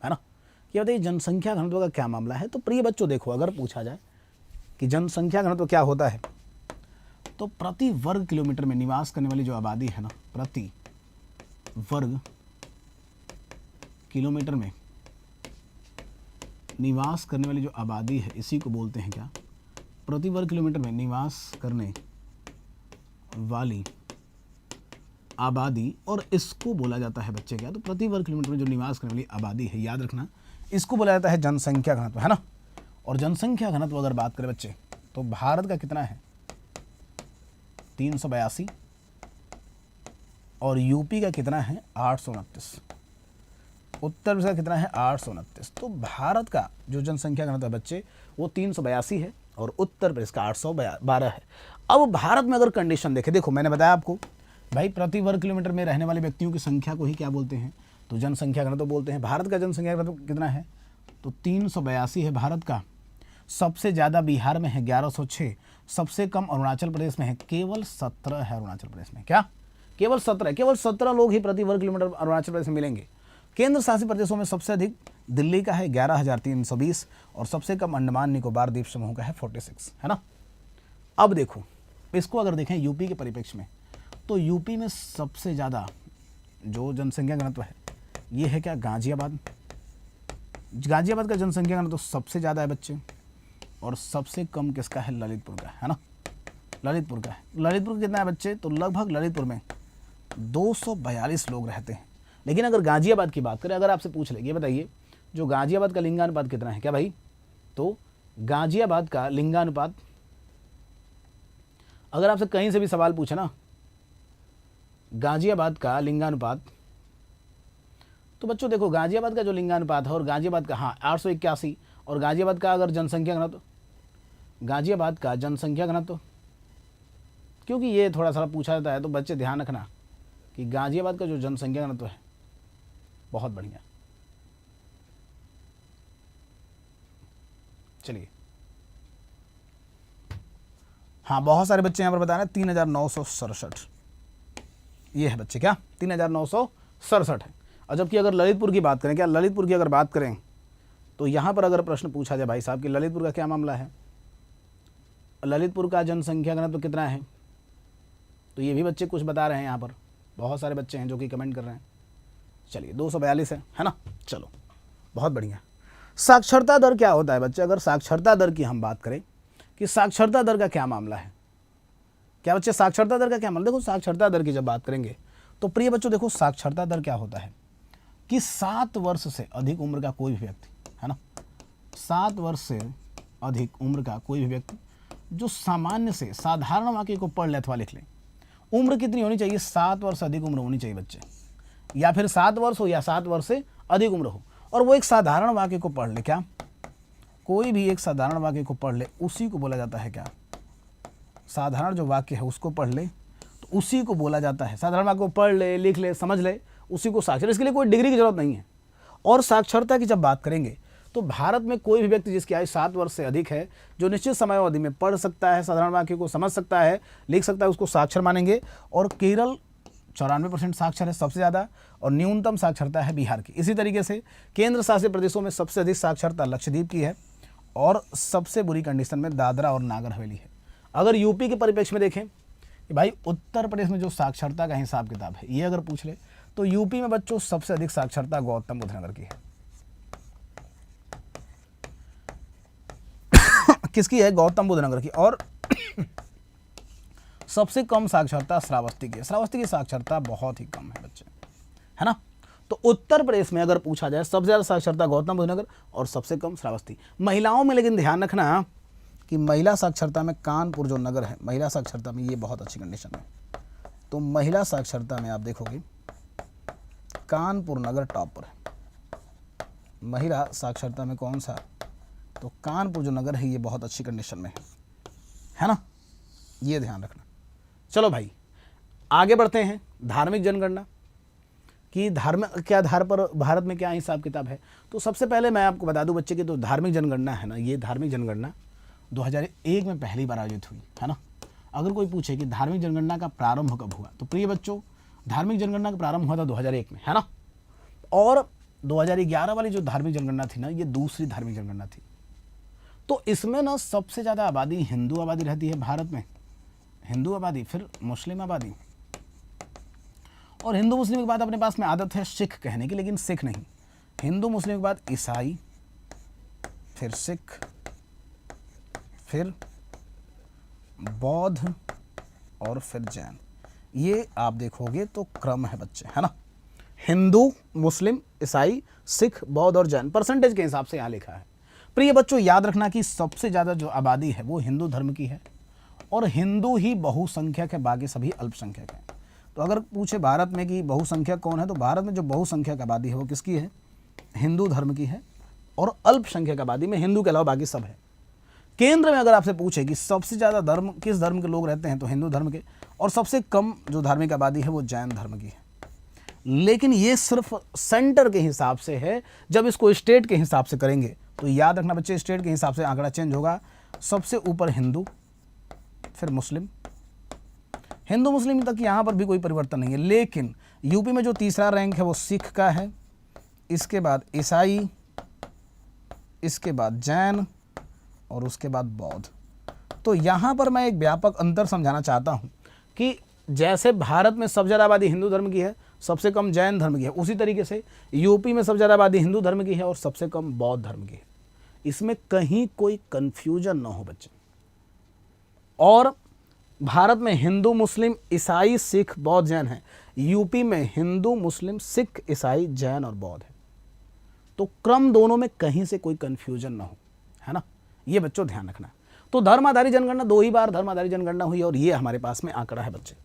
है ना, कि बताइए जनसंख्या घनत्व का क्या मामला है, तो प्रिय बच्चों देखो अगर पूछा जाए कि जनसंख्या घनत्व क्या होता है, तो प्रति वर्ग किलोमीटर में निवास करने वाली जो आबादी है ना, प्रति वर्ग किलोमीटर में निवास करने वाली जो आबादी है इसी को बोलते हैं क्या? प्रति वर्ग किलोमीटर में निवास करने वाली आबादी, और इसको बोला जाता है बच्चे क्या? तो प्रति वर्ग किलोमीटर में जो निवास करने वाली आबादी है, याद रखना इसको बोला जाता है जनसंख्या घनत्व, है ना। और जनसंख्या घनत्व अगर बात करें बच्चे तो भारत का कितना है? 382, और यूपी का कितना है? 829। उत्तर प्रदेश का कितना है? 829। तो भारत का जो जनसंख्या घनत्व है बच्चे वो 382 है, और उत्तर प्रदेश का 812 है। अब भारत में अगर कंडीशन देखें, देखो मैंने बताया आपको भाई प्रति वर्ग किलोमीटर में रहने वाले व्यक्तियों की संख्या को ही क्या बोलते हैं? तो जनसंख्या घनत्व बोलते हैं। भारत का जनसंख्या घनत्व कितना है? तो 382 है भारत का। सबसे ज़्यादा बिहार में है 1106, सबसे कम अरुणाचल प्रदेश में है, केवल 17 है अरुणाचल प्रदेश में। क्या? केवल 17, केवल 17 लोग ही प्रति वर्ग किलोमीटर अरुणाचल प्रदेश में मिलेंगे। केंद्र शासित प्रदेशों में सबसे अधिक दिल्ली का है 11,320, और सबसे कम अंडमान निकोबार द्वीप समूह का है 46, है ना। अब देखो इसको अगर देखें यूपी के परिप्रेक्ष्य में, तो यूपी में सबसे ज़्यादा जो जनसंख्या घनत्व है ये है क्या? गाजियाबाद। गाजियाबाद का जनसंख्या घनत्व सबसे ज़्यादा है बच्चे, और सबसे कम किसका है? ललितपुर का, है ना। ललितपुर का है। ललितपुर कितना है बच्चे? तो लगभग ललितपुर में 242 लोग रहते हैं। लेकिन अगर गाजियाबाद की बात करें, अगर आपसे पूछ ले ये बताइए जो गाजियाबाद का लिंगानुपात कितना है क्या भाई? तो गाजियाबाद का लिंगानुपात, अगर आपसे कहीं से भी सवाल पूछे ना गाजियाबाद का लिंगानुपात, तो बच्चों देखो गाजियाबाद का जो लिंगानुपात है और गाजियाबाद का 881, और गाजियाबाद का अगर जनसंख्या घनत्व, गाजियाबाद का जनसंख्या घनत्व, क्योंकि ये थोड़ा सा पूछा जाता है तो बच्चे ध्यान रखना कि गाजियाबाद का जो जनसंख्या घनत्व है बहुत बढ़िया। चलिए हाँ, बहुत सारे बच्चे यहाँ पर बता रहे हैं 3967 ये है बच्चे, क्या 3967 है। और जबकि अगर ललितपुर की बात करें, क्या ललितपुर की अगर बात करें तो यहाँ पर अगर प्रश्न पूछा जाए भाई साहब कि ललितपुर का क्या मामला है, ललितपुर का जनसंख्या घनत्व कितना है, तो ये भी बच्चे कुछ बता रहे हैं। यहाँ पर बहुत सारे बच्चे हैं जो कि कमेंट कर रहे हैं। चलिए 242 है ना। चलो बहुत बढ़िया। साक्षरता दर क्या होता है बच्चे? अगर साक्षरता दर की हम बात करें कि साक्षरता दर का क्या मामला है, क्या बच्चे साक्षरता दर का क्या मामला? देखो साक्षरता दर की जब बात करेंगे तो प्रिय बच्चों देखो साक्षरता दर क्या होता है कि 7 वर्ष से अधिक उम्र का कोई भी व्यक्ति, है ना, 7 वर्ष से अधिक उम्र का कोई भी व्यक्ति जो सामान्य से साधारण वाक्य को पढ़ ले अथवा लिख ले। उम्र कितनी होनी चाहिए? 7 वर्ष से अधिक उम्र होनी चाहिए बच्चे। या फिर 7 वर्ष हो या 7 वर्ष से अधिक उम्र हो, और वो एक साधारण वाक्य को पढ़ ले, क्या कोई भी एक साधारण वाक्य को पढ़ ले, उसी को बोला जाता है क्या, साधारण जो वाक्य है उसको पढ़ ले तो उसी को बोला जाता है, साधारण वाक्य को पढ़ ले, लिख ले, समझ ले, उसी को साक्षर। इसके लिए कोई डिग्री की जरूरत नहीं है। और साक्षरता की जब बात करेंगे तो भारत में कोई भी व्यक्ति जिसकी आयु 7 वर्ष से अधिक है, जो निश्चित समयावधि में पढ़ सकता है, साधारण वाक्य को समझ सकता है, लिख सकता है, उसको साक्षर मानेंगे। और केरल 94% साक्षर है, सबसे ज़्यादा, और न्यूनतम साक्षरता है बिहार की। इसी तरीके से केंद्र शासित प्रदेशों में सबसे अधिक साक्षरता लक्षद्वीप की है, और सबसे बुरी कंडीशन में दादरा और नागर हवेली है। अगर यूपी के परिप्रेक्ष्य में देखें कि भाई उत्तर प्रदेश में जो साक्षरता का हिसाब किताब है, ये अगर पूछ ले तो यूपी में बच्चों सबसे अधिक साक्षरता गौतम बुद्ध नगर की है। किसकी है? गौतम बुद्ध नगर की। और सबसे कम साक्षरता श्रावस्ती की है। श्रावस्ती की साक्षरता बहुत ही कम है बच्चे, है ना। तो उत्तर प्रदेश में अगर पूछा जाए सबसे ज़्यादा साक्षरता गौतम बुद्ध नगर और सबसे कम श्रावस्ती। महिलाओं में लेकिन ध्यान रखना कि महिला साक्षरता में कानपुर जो नगर है, महिला साक्षरता में ये बहुत अच्छी कंडीशन है। तो महिला साक्षरता में आप देखोगे कानपुर नगर टॉप पर है। महिला साक्षरता में कौन सा? तो कानपुर जो नगर है ये बहुत अच्छी कंडीशन में है ना, ये ध्यान रखना। चलो भाई आगे बढ़ते हैं। धार्मिक जनगणना कि धर्म के आधार पर भारत में क्या हिसाब किताब है। तो सबसे पहले मैं आपको बता दूं बच्चे की, तो धार्मिक जनगणना है ना, ये धार्मिक जनगणना 2001 में पहली बार आयोजित हुई, है ना। अगर कोई पूछे कि धार्मिक जनगणना का प्रारंभ कब हुआ, तो प्रिय बच्चों धार्मिक जनगणना का प्रारंभ हुआ था 2001 में, है ना। और 2011 वाली जो धार्मिक जनगणना थी ना, ये दूसरी धार्मिक जनगणना थी। तो इसमें ना सबसे ज़्यादा आबादी हिंदू आबादी रहती है भारत में, हिंदू आबादी, फिर मुस्लिम आबादी। और हिंदू मुस्लिम के बाद अपने पास में आदत है सिख कहने की, लेकिन सिख नहीं, हिंदू मुस्लिम के बाद ईसाई, फिर सिख, फिर बौद्ध और फिर जैन। ये आप देखोगे तो क्रम है बच्चे, है ना। हिंदू, मुस्लिम, ईसाई, सिख, बौद्ध और जैन परसेंटेज के हिसाब से यहाँ लिखा है। प्रिय बच्चों याद रखना कि सबसे ज़्यादा जो आबादी है वो हिंदू धर्म की है, और हिंदू ही बहुसंख्यक है, बाकी सभी अल्पसंख्यक हैं। तो अगर पूछे भारत में कि बहुसंख्यक कौन है, तो भारत में जो बहुसंख्यक आबादी है वो किसकी है? हिंदू धर्म की है। और अल्पसंख्यक आबादी में हिंदू के अलावा बाकी सब है। केंद्र में अगर आपसे पूछे कि सबसे ज़्यादा धर्म किस धर्म के लोग रहते हैं, तो हिंदू धर्म के, और सबसे कम जो धार्मिक आबादी है वो जैन धर्म की है। लेकिन ये सिर्फ सेंटर के हिसाब से है, जब इसको स्टेट के हिसाब से करेंगे तो याद रखना बच्चे स्टेट के हिसाब से आंकड़ा चेंज होगा। सबसे ऊपर हिंदू, फिर मुस्लिम, हिंदू मुस्लिम तक यहाँ पर भी कोई परिवर्तन नहीं है। लेकिन यूपी में जो तीसरा रैंक है वो सिख का है, इसके बाद ईसाई, इसके बाद जैन और उसके बाद बौद्ध। तो यहाँ पर मैं एक व्यापक अंतर समझाना चाहता हूँ कि जैसे भारत में सबसे ज़्यादा आबादी हिंदू धर्म की है, सबसे कम जैन धर्म की है, उसी तरीके से यूपी में सबसे ज़्यादा आबादी हिंदू धर्म की है और सबसे कम बौद्ध धर्म की है। इसमें कहीं कोई कन्फ्यूजन ना हो बच्चे। और भारत में हिंदू, मुस्लिम, ईसाई, सिख, बौद्ध, जैन है। यूपी में हिंदू, मुस्लिम, सिख, ईसाई, जैन और बौद्ध है। तो क्रम दोनों में कहीं से कोई कन्फ्यूजन ना हो, है ना, ये बच्चों ध्यान रखना। तो धर्म आधारित जनगणना 2 ही बार धर्म आधारित जनगणना हुई और ये हमारे पास में आंकड़ा है बच्चे,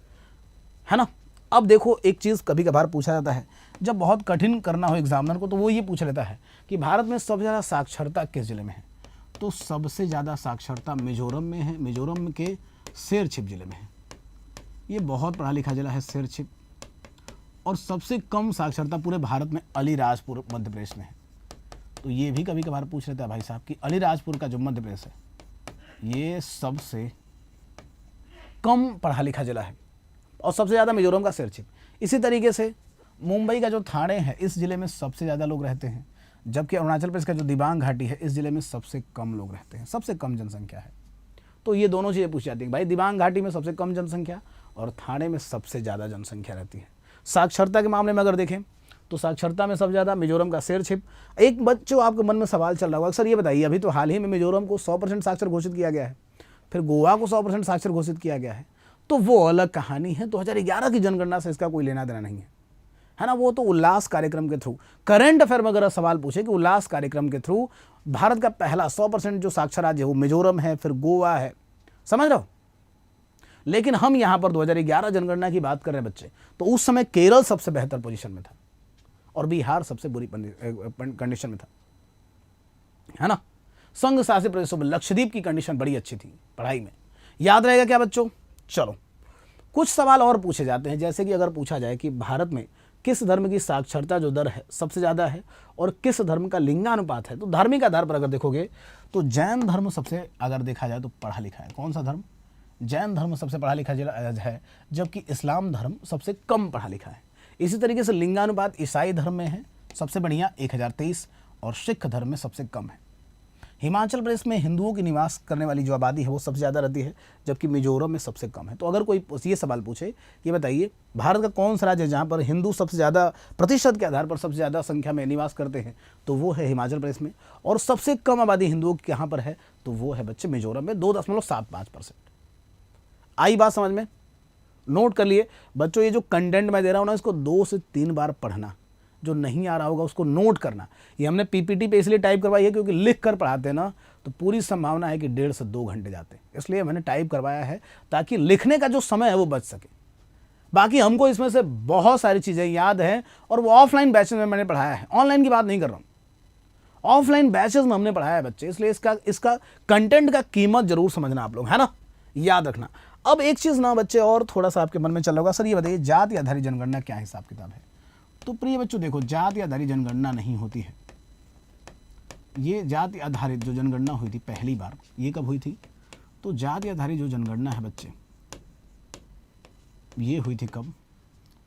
है ना। अब देखो एक चीज़ कभी कभार पूछा जाता है, जब बहुत कठिन करना हो एग्जामिनर को, तो वो ये पूछ लेता है कि भारत में सबसे ज़्यादा साक्षरता किस जिले में है। तो सबसे ज़्यादा साक्षरता मिजोरम में है, मिजोरम के शेरछिप जिले में है। ये बहुत पढ़ा लिखा जिला है शेरछिप। और सबसे कम साक्षरता पूरे भारत में अलीराजपुर मध्य प्रदेश में है। तो ये भी कभी कभार पूछ लेता है भाई साहब कि अलीराजपुर का जो मध्य प्रदेश है ये सबसे कम पढ़ा लिखा जिला है, और सबसे ज़्यादा मिजोरम का शेरछिप। इसी तरीके से मुंबई का जो थाने है इस ज़िले में सबसे ज़्यादा लोग रहते हैं, जबकि अरुणाचल प्रदेश का जो दिबांग घाटी है इस ज़िले में सबसे कम लोग रहते हैं, सबसे कम जनसंख्या है। तो ये दोनों चीज़ें पूछी जाती हैं भाई, दिबांग घाटी में सबसे कम जनसंख्या और थाने में सबसे ज़्यादा जनसंख्या रहती है। साक्षरता के मामले में अगर देखें तो साक्षरता में सबसे ज़्यादा मिजोरम का शेरछिप। एक बच्चों आपके मन में सवाल चल रहा होगा, अक्सर ये बताइए अभी तो हाल ही में मिजोरम को 100% साक्षर घोषित किया गया है, फिर गोवा को 100% साक्षर घोषित किया गया है, तो वो अलग कहानी है। 2011 की जनगणना से इसका कोई लेना देना नहीं है ना। वो तो उल्लास कार्यक्रम के थ्रू, करंट अफेयर में अगर सवाल पूछे कि उल्लास कार्यक्रम के थ्रू भारत का पहला 100% जो साक्षर राज्य है वो मिजोरम है, फिर गोवा है, समझ रहे हो। लेकिन हम यहाँ पर 2011 जनगणना की बात कर रहे हैं बच्चे, तो उस समय केरल सबसे बेहतर पोजीशन में था और बिहार सबसे बुरी कंडीशन में था, है ना। संघ शासित प्रदेशों में लक्षद्वीप की कंडीशन बड़ी अच्छी थी पढ़ाई में। याद रहेगा क्या बच्चों? चलो कुछ सवाल और पूछे जाते हैं, जैसे कि अगर पूछा जाए कि भारत में किस धर्म की साक्षरता जो दर है सबसे ज़्यादा है और किस धर्म का लिंगानुपात है, तो धार्मिक आधार पर अगर देखोगे तो जैन धर्म सबसे, अगर देखा जाए तो पढ़ा लिखा है। कौन सा धर्म? जैन धर्म सबसे पढ़ा लिखा है, जबकि इस्लाम धर्म सबसे कम पढ़ा लिखा है। इसी तरीके से लिंगानुपात ईसाई धर्म में है सबसे बढ़िया 1023 और सिख धर्म में सबसे कम है। हिमाचल प्रदेश में हिंदुओं की निवास करने वाली जो आबादी है वो सबसे ज़्यादा रहती है, जबकि मिजोरम में सबसे कम है। तो अगर कोई ये सवाल पूछे, ये बताइए भारत का कौन सा राज्य है जहाँ पर हिंदू सबसे ज़्यादा प्रतिशत के आधार पर सबसे ज़्यादा संख्या में निवास करते हैं, तो वो है हिमाचल प्रदेश में। और सबसे कम आबादी हिंदुओं की कहाँ पर है, तो वो है बच्चे मिजोरम में 2.75%। आई बात समझ में? नोट कर लिए बच्चों, ये जो कंटेंट मैं दे रहा हूँ ना, इसको 2 से 3 बार पढ़ना, जो नहीं आ रहा होगा उसको नोट करना। ये हमने पीपीटी पे इसलिए टाइप करवाई है क्योंकि लिख कर पढ़ाते हैं ना, तो पूरी संभावना है कि 1.5 से 2 घंटे जाते हैं, इसलिए मैंने टाइप करवाया है ताकि लिखने का जो समय है वो बच सके। बाकी हमको इसमें से बहुत सारी चीज़ें याद हैं और वो ऑफलाइन बैचेज में मैंने पढ़ाया है, ऑनलाइन की बात नहीं कर रहा हूँ, ऑफलाइन बैचेज में हमने पढ़ाया है बच्चे, इसलिए इसका कंटेंट का कीमत जरूर समझना आप लोग, है ना, याद रखना। अब एक चीज़ ना बच्चे और थोड़ा सा आपके मन में चल रहा होगा, सर ये बताइए जाति आधारित जनगणना क्या हिसाब किताब है? तो प्रिय बच्चों देखो, जाति आधारित जनगणना नहीं होती है। ये जाति आधारित जो जनगणना हुई थी पहली बार, ये कब हुई थी? तो जाति आधारित जो जनगणना है बच्चे, ये हुई थी कब?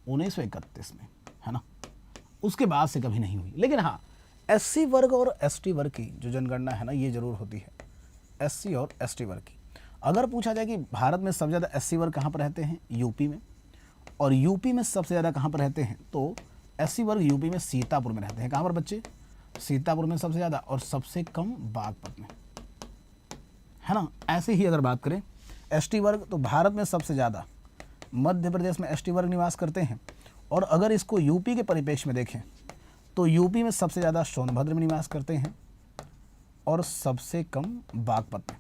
1931 में, है ना। उसके बाद से कभी नहीं हुई। लेकिन हाँ, एससी वर्ग और एसटी वर्ग की जो जनगणना है ना, ये जरूर होती है, एससी और एसटी वर्ग की। अगर पूछा जाए कि भारत में सबसे ज़्यादा एससी वर्ग कहाँ पर रहते हैं? यूपी में। और यूपी में सबसे ज़्यादा कहाँ पर रहते हैं? तो एससी वर्ग यूपी में सीतापुर में रहते हैं। कहाँ पर बच्चे? सीतापुर में सबसे ज़्यादा, और सबसे कम बागपत में, है ना। ऐसे ही अगर बात करें एसटी वर्ग, तो भारत में सबसे ज़्यादा मध्य प्रदेश में एसटी वर्ग निवास करते हैं। और अगर इसको यूपी के परिप्रेक्ष्य में देखें तो यूपी में सबसे ज़्यादा सोनभद्र में निवास करते हैं और सबसे कम बागपत में।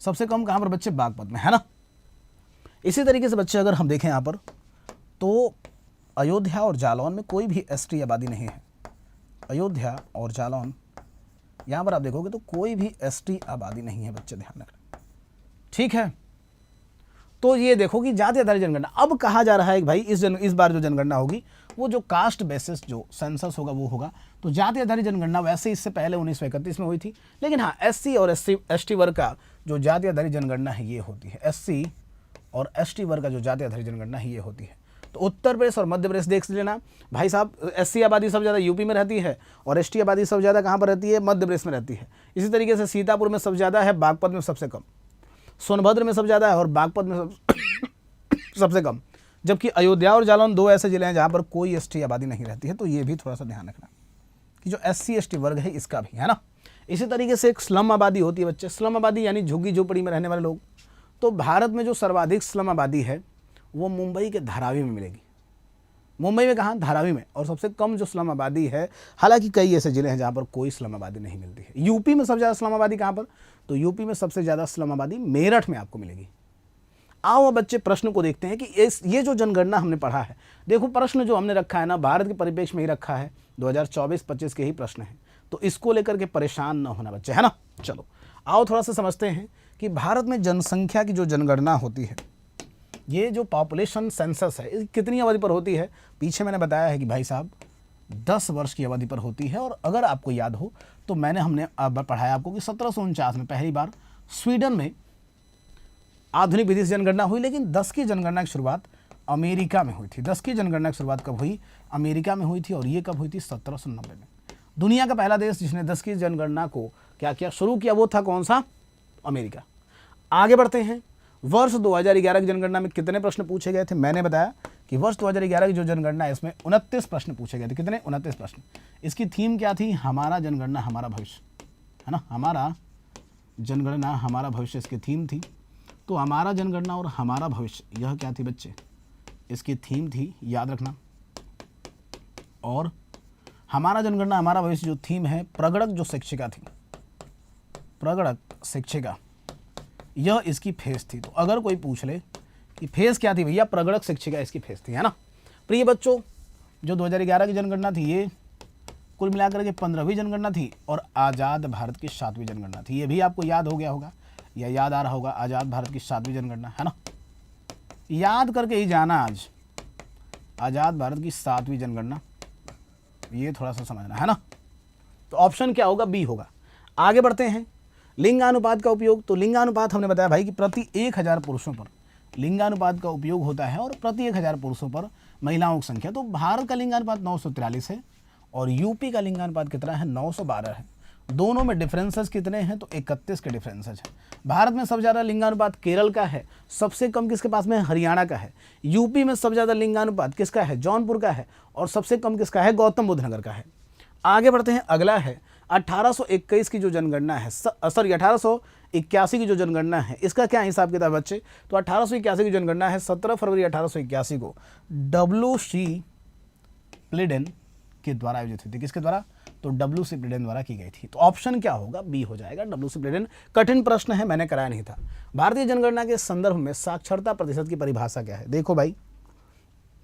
सबसे कम कहाँ पर बच्चे? बागपत में, है ना। इसी तरीके से बच्चे अगर हम देखें यहाँ पर, तो अयोध्या और जालौन में कोई भी एसटी आबादी नहीं है। अयोध्या और जालौन यहाँ पर आप देखोगे तो कोई भी एसटी आबादी नहीं है बच्चे, ध्यान रखना, ठीक है। तो ये देखो कि जाति आधारित जनगणना अब कहा जा रहा है कि भाई इस बार जो जनगणना होगी वो जो कास्ट बेसिस जो सेंसस होगा वो होगा। तो जाति आधारित जनगणना वैसे इससे पहले 1931 में हुई थी, लेकिन हाँ एससी और एसटी वर्ग का जो जाति आधारित जनगणना है ये होती है। एससी और एसटी वर्ग का जो जाति आधारित जनगणना है ये होती है। तो उत्तर प्रदेश और मध्य प्रदेश देख लेना भाई साहब, एससी आबादी सबसे ज़्यादा यूपी में रहती है और एसटी आबादी सबसे ज़्यादा कहाँ पर रहती है? मध्य प्रदेश में रहती है। इसी तरीके से सीतापुर में सबसे ज़्यादा है, बागपत में सबसे कम, सोनभद्र में सबसे ज़्यादा है और बागपत में सबसे कम। जबकि अयोध्या और जालौन 2 ऐसे जिले हैं जहाँ पर कोई एसटी आबादी नहीं रहती है। तो ये भी थोड़ा सा ध्यान रखना कि जो एससी एसटी वर्ग है इसका भी, है ना। इसी तरीके से एक स्लम आबादी होती है बच्चे, स्लम आबादी यानी झुग्गी झोपड़ी में रहने वाले लोग। तो भारत में जो सर्वाधिक स्लम आबादी है वो मुंबई के धारावी में मिलेगी। मुंबई में कहाँ? धारावी में। और सबसे कम जो स्लम आबादी है, हालांकि कई ऐसे जिले हैं जहाँ पर कोई स्लम आबादी नहीं मिलती है। यूपी में सबसे ज़्यादा स्लम आबादी कहाँ पर? तो यूपी में सबसे ज़्यादा स्लम आबादी मेरठ में आपको मिलेगी। आओ बच्चे प्रश्न को देखते हैं कि ये जो जनगणना हमने पढ़ा है, देखो प्रश्न जो हमने रखा है ना भारत के परिप्रेक्ष्य में ही रखा है, 2024-25 के ही प्रश्न हैं। तो इसको लेकर के परेशान ना होना बच्चे, है ना। चलो आओ थोड़ा सा समझते हैं कि भारत में जनसंख्या की जो जनगणना होती है, ये जो पॉपुलेशन सेंसस है कितनी अवधि पर होती है? पीछे मैंने बताया है कि भाई साहब 10 वर्ष की अवधि पर होती है। और अगर आपको याद हो तो हमने पढ़ाया आपको कि 1749 में पहली बार स्वीडन में आधुनिक विधि से जनगणना हुई। लेकिन 10 की जनगणना की शुरुआत अमेरिका में हुई थी। 10 की जनगणना की शुरुआत कब हुई? अमेरिका में हुई थी। और ये कब हुई थी? 1790 में। दुनिया का पहला देश जिसने 10 की जनगणना को क्या किया, शुरू किया, वो था कौन सा? अमेरिका। आगे बढ़ते हैं। वर्ष 2011 की जनगणना में कितने प्रश्न पूछे गए थे? मैंने बताया कि वर्ष 2011 की जो जनगणना है इसमें 29 प्रश्न पूछे गए थे। कितने? 29 प्रश्न। इसकी थीम क्या थी? हमारा जनगणना हमारा भविष्य, है ना। हमारा जनगणना हमारा भविष्य इसकी थीम थी। तो हमारा जनगणना और हमारा भविष्य, यह क्या थी बच्चे? इसकी थीम थी, याद रखना। और हमारा जनगणना हमारा भविष्य जो थीम है, प्रगणक जो शिक्षिका थी, प्रगणक शिक्षिका, यह इसकी फेस थी। तो अगर कोई पूछ ले कि फेस क्या थी भैया, प्रगणक शिक्षिका इसकी फेस थी, है ना। प्रिय बच्चों, जो 2011 की जनगणना थी ये कुल मिलाकर के 15वीं जनगणना थी और आज़ाद भारत की 7वीं जनगणना थी। ये भी आपको याद हो गया होगा या याद आ रहा होगा, आज़ाद भारत की 7वीं जनगणना, है ना। याद करके ही जाना आज, आज़ाद भारत की 7वीं जनगणना, ये थोड़ा सा समझना, है ना। तो ऑप्शन क्या होगा, बी होगा। आगे बढ़ते हैं, लिंगानुपात का उपयोग। तो लिंगानुपात हमने बताया भाई कि प्रति 1000 पुरुषों पर लिंगानुपात का उपयोग होता है और प्रति 1000 पुरुषों पर महिलाओं की संख्या। तो भारत का लिंगानुपात 943 है और यूपी का लिंगानुपात कितना है, 912 है। दोनों में डिफरेंसेस कितने हैं, तो 31 के डिफरेंसेस हैं। भारत में सबसे ज़्यादा लिंगानुपात केरल का है, सबसे कम किसके पास में, हरियाणा का है। यूपी में सबसे ज़्यादा लिंगानुपात किसका है, जौनपुर का है, और सबसे कम किसका है, गौतम बुद्ध नगर का है। आगे बढ़ते हैं, अगला है 1821 की जो जनगणना है, सॉरी 1881 की जो जनगणना है, इसका क्या हिसाब किताब बच्चे। तो 1881 की जनगणना है 17 फरवरी 1881 को W.C. प्लिडेन के द्वारा आयोजित हुई थी। किसके द्वारा, तो W.C. प्लिडेन द्वारा की गई थी। तो ऑप्शन क्या होगा, बी हो जाएगा, W.C. प्लिडेन। कठिन प्रश्न है, मैंने कराया नहीं था। भारतीय जनगणना के संदर्भ में साक्षरता प्रतिशत की परिभाषा क्या है। देखो भाई,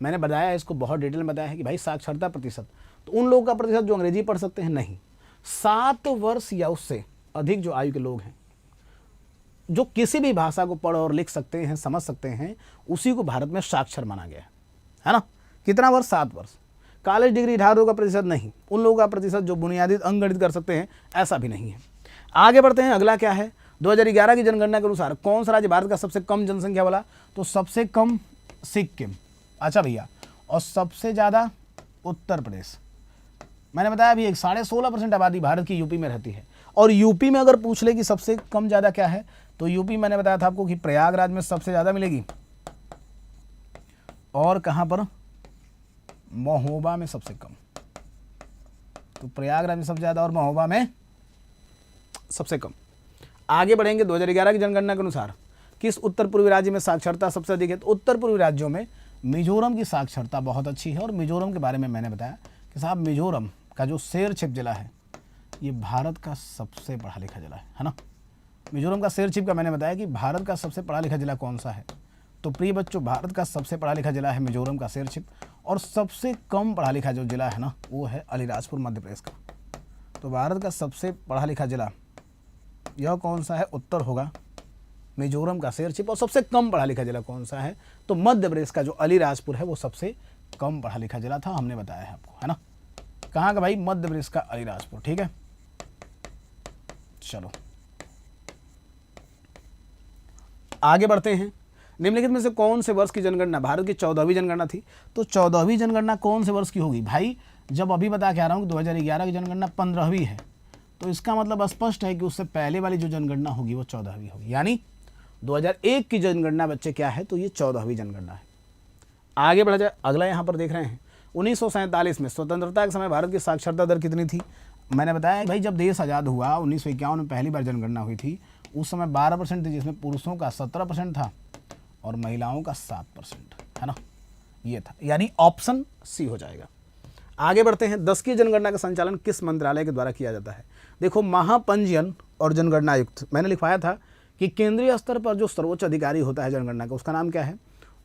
मैंने बताया इसको, बहुत डिटेल में बताया है कि भाई साक्षरता प्रतिशत तो उन लोगों का प्रतिशत जो अंग्रेजी पढ़ सकते हैं, नहीं, 7 वर्ष या उससे अधिक जो आयु के लोग हैं, जो किसी भी भाषा को पढ़ और लिख सकते हैं, समझ सकते हैं, उसी को भारत में साक्षर माना गया है ना। कितना वर्ष, 7 वर्ष। कॉलेज डिग्री धारकों का प्रतिशत नहीं, उन लोगों का प्रतिशत जो बुनियादी अंकगणित कर सकते हैं, ऐसा भी नहीं है। आगे बढ़ते हैं, अगला क्या है, 2011 की जनगणना के अनुसार कौन सा राज्य भारत का सबसे कम जनसंख्या वाला। तो सबसे कम सिक्किम, अच्छा भैया, और सबसे ज़्यादा उत्तर प्रदेश। मैंने बताया अभी 16.5% आबादी भारत की यूपी में रहती है। और यूपी में अगर पूछ ले कि सबसे कम ज़्यादा क्या है, तो यूपी मैंने बताया था आपको कि प्रयागराज में सबसे ज़्यादा मिलेगी, और कहाँ पर, महोबा में सबसे कम। तो प्रयागराज में सबसे ज़्यादा और महोबा में सबसे कम। आगे बढ़ेंगे, 2011 की जनगणना के अनुसार किस उत्तर पूर्वी राज्य में साक्षरता सबसे अधिक है। तो उत्तर पूर्वी राज्यों में मिजोरम की साक्षरता बहुत अच्छी है। और मिजोरम के बारे में मैंने बताया कि साहब, मिजोरम का जो शेरछिप जिला है, ये भारत का सबसे पढ़ा लिखा जिला है ना। मिजोरम का शेरछिप का मैंने बताया कि भारत का सबसे पढ़ा लिखा जिला कौन सा है। तो प्रिय बच्चों, भारत का सबसे पढ़ा लिखा जिला है मिजोरम का शेरछिप, और सबसे कम पढ़ा लिखा जो जिला है ना, वो है अलीराजपुर मध्य प्रदेश का। तो भारत का सबसे पढ़ा लिखा जिला यह कौन सा है, उत्तर होगा मिजोरम का शेरछिप। और सबसे कम पढ़ा लिखा जिला कौन सा है, तो मध्य प्रदेश का जो अलीराजपुर है वो सबसे कम पढ़ा लिखा जिला था, हमने बताया है आपको, है ना। कहाँ का भाई, मध्य प्रदेश का अलीराजपुर, ठीक है। चलो आगे बढ़ते हैं, निम्नलिखित में से कौन से वर्ष की जनगणना भारत की 14वीं जनगणना थी। तो 14वीं जनगणना कौन से वर्ष की होगी भाई, जब अभी बता के आ रहा हूँ 2011 की जनगणना 15वीं है, तो इसका मतलब स्पष्ट है कि उससे पहले वाली जो जनगणना होगी वो 14वीं होगी। यानी 2001 की जनगणना बच्चे क्या है, तो ये 14वीं जनगणना है। आगे बढ़ा जाए, अगला यहाँ पर देख रहे हैं, 1947 में स्वतंत्रता के समय भारत की साक्षरता दर कितनी थी। मैंने बताया भाई, जब देश आज़ाद हुआ 1951 में पहली बार जनगणना हुई थी, उस समय 12% थी, जिसमें पुरुषों का 17% था और महिलाओं का 7%, है ना, ये था। यानी ऑप्शन सी हो जाएगा। आगे बढ़ते हैं, 10 की जनगणना का संचालन किस मंत्रालय के द्वारा किया जाता है। देखो, महापंजीयन और जनगणना आयुक्त, मैंने लिखवाया था कि केंद्रीय स्तर पर जो सर्वोच्च अधिकारी होता है जनगणना का, उसका नाम क्या है,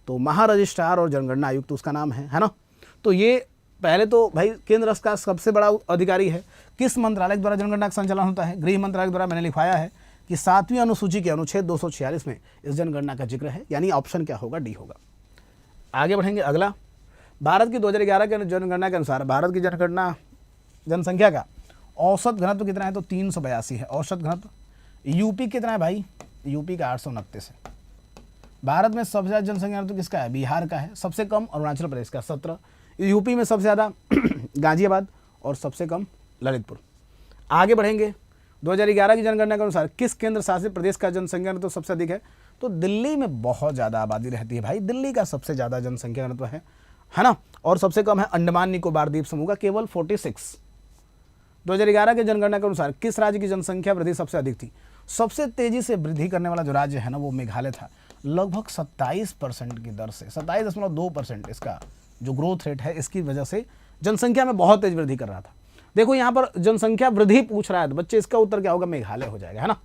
तो महारजिस्ट्रार और जनगणना आयुक्त उसका नाम है ना। तो ये पहले तो भाई केंद्र का सबसे बड़ा अधिकारी है। किस मंत्रालय के द्वारा जनगणना का संचालन होता है, गृह मंत्रालय के द्वारा। मैंने लिखवाया है कि 7वीं अनुसूची के अनुच्छेद 246 में इस जनगणना का जिक्र है, यानी ऑप्शन क्या होगा, डी होगा। आगे बढ़ेंगे, अगला, भारत की 2011 के जनगणना के अनुसार भारत की जनगणना जनसंख्या का औसत घनत्व कितना है, तो 382 है औसत घनत्व। यूपी कितना है भाई, यूपी का 829 है। भारत में सबसे ज़्यादा जनसंख्या घनत्व किसका है, बिहार का है। सबसे कम अरुणाचल प्रदेश का 17। यूपी में सबसे ज़्यादा गाजियाबाद और सबसे कम ललितपुर। आगे बढ़ेंगे, 2011 की जनगणना के अनुसार किस केंद्र शासित प्रदेश का जनसंख्या घनत्व सबसे अधिक है। तो दिल्ली में बहुत ज़्यादा आबादी रहती है भाई, दिल्ली का सबसे ज़्यादा जनसंख्या घनत्व है ना। और सबसे कम है अंडमान निकोबार द्वीप समूह का, केवल 46। 2011 की जनगणना के अनुसार किस राज्य की जनसंख्या वृद्धि सबसे अधिक थी। सबसे तेजी से वृद्धि करने वाला जो राज्य है ना, वो मेघालय था, लगभग 27% की दर से, 27.2% इसका जो ग्रोथ रेट है, इसकी वजह से जनसंख्या में बहुत तेज वृद्धि कर रहा था। देखो यहाँ पर जनसंख्या वृद्धि पूछ रहा है, तो बच्चे इसका उत्तर क्या होगा, मेघालय हो जाएगा, है ना।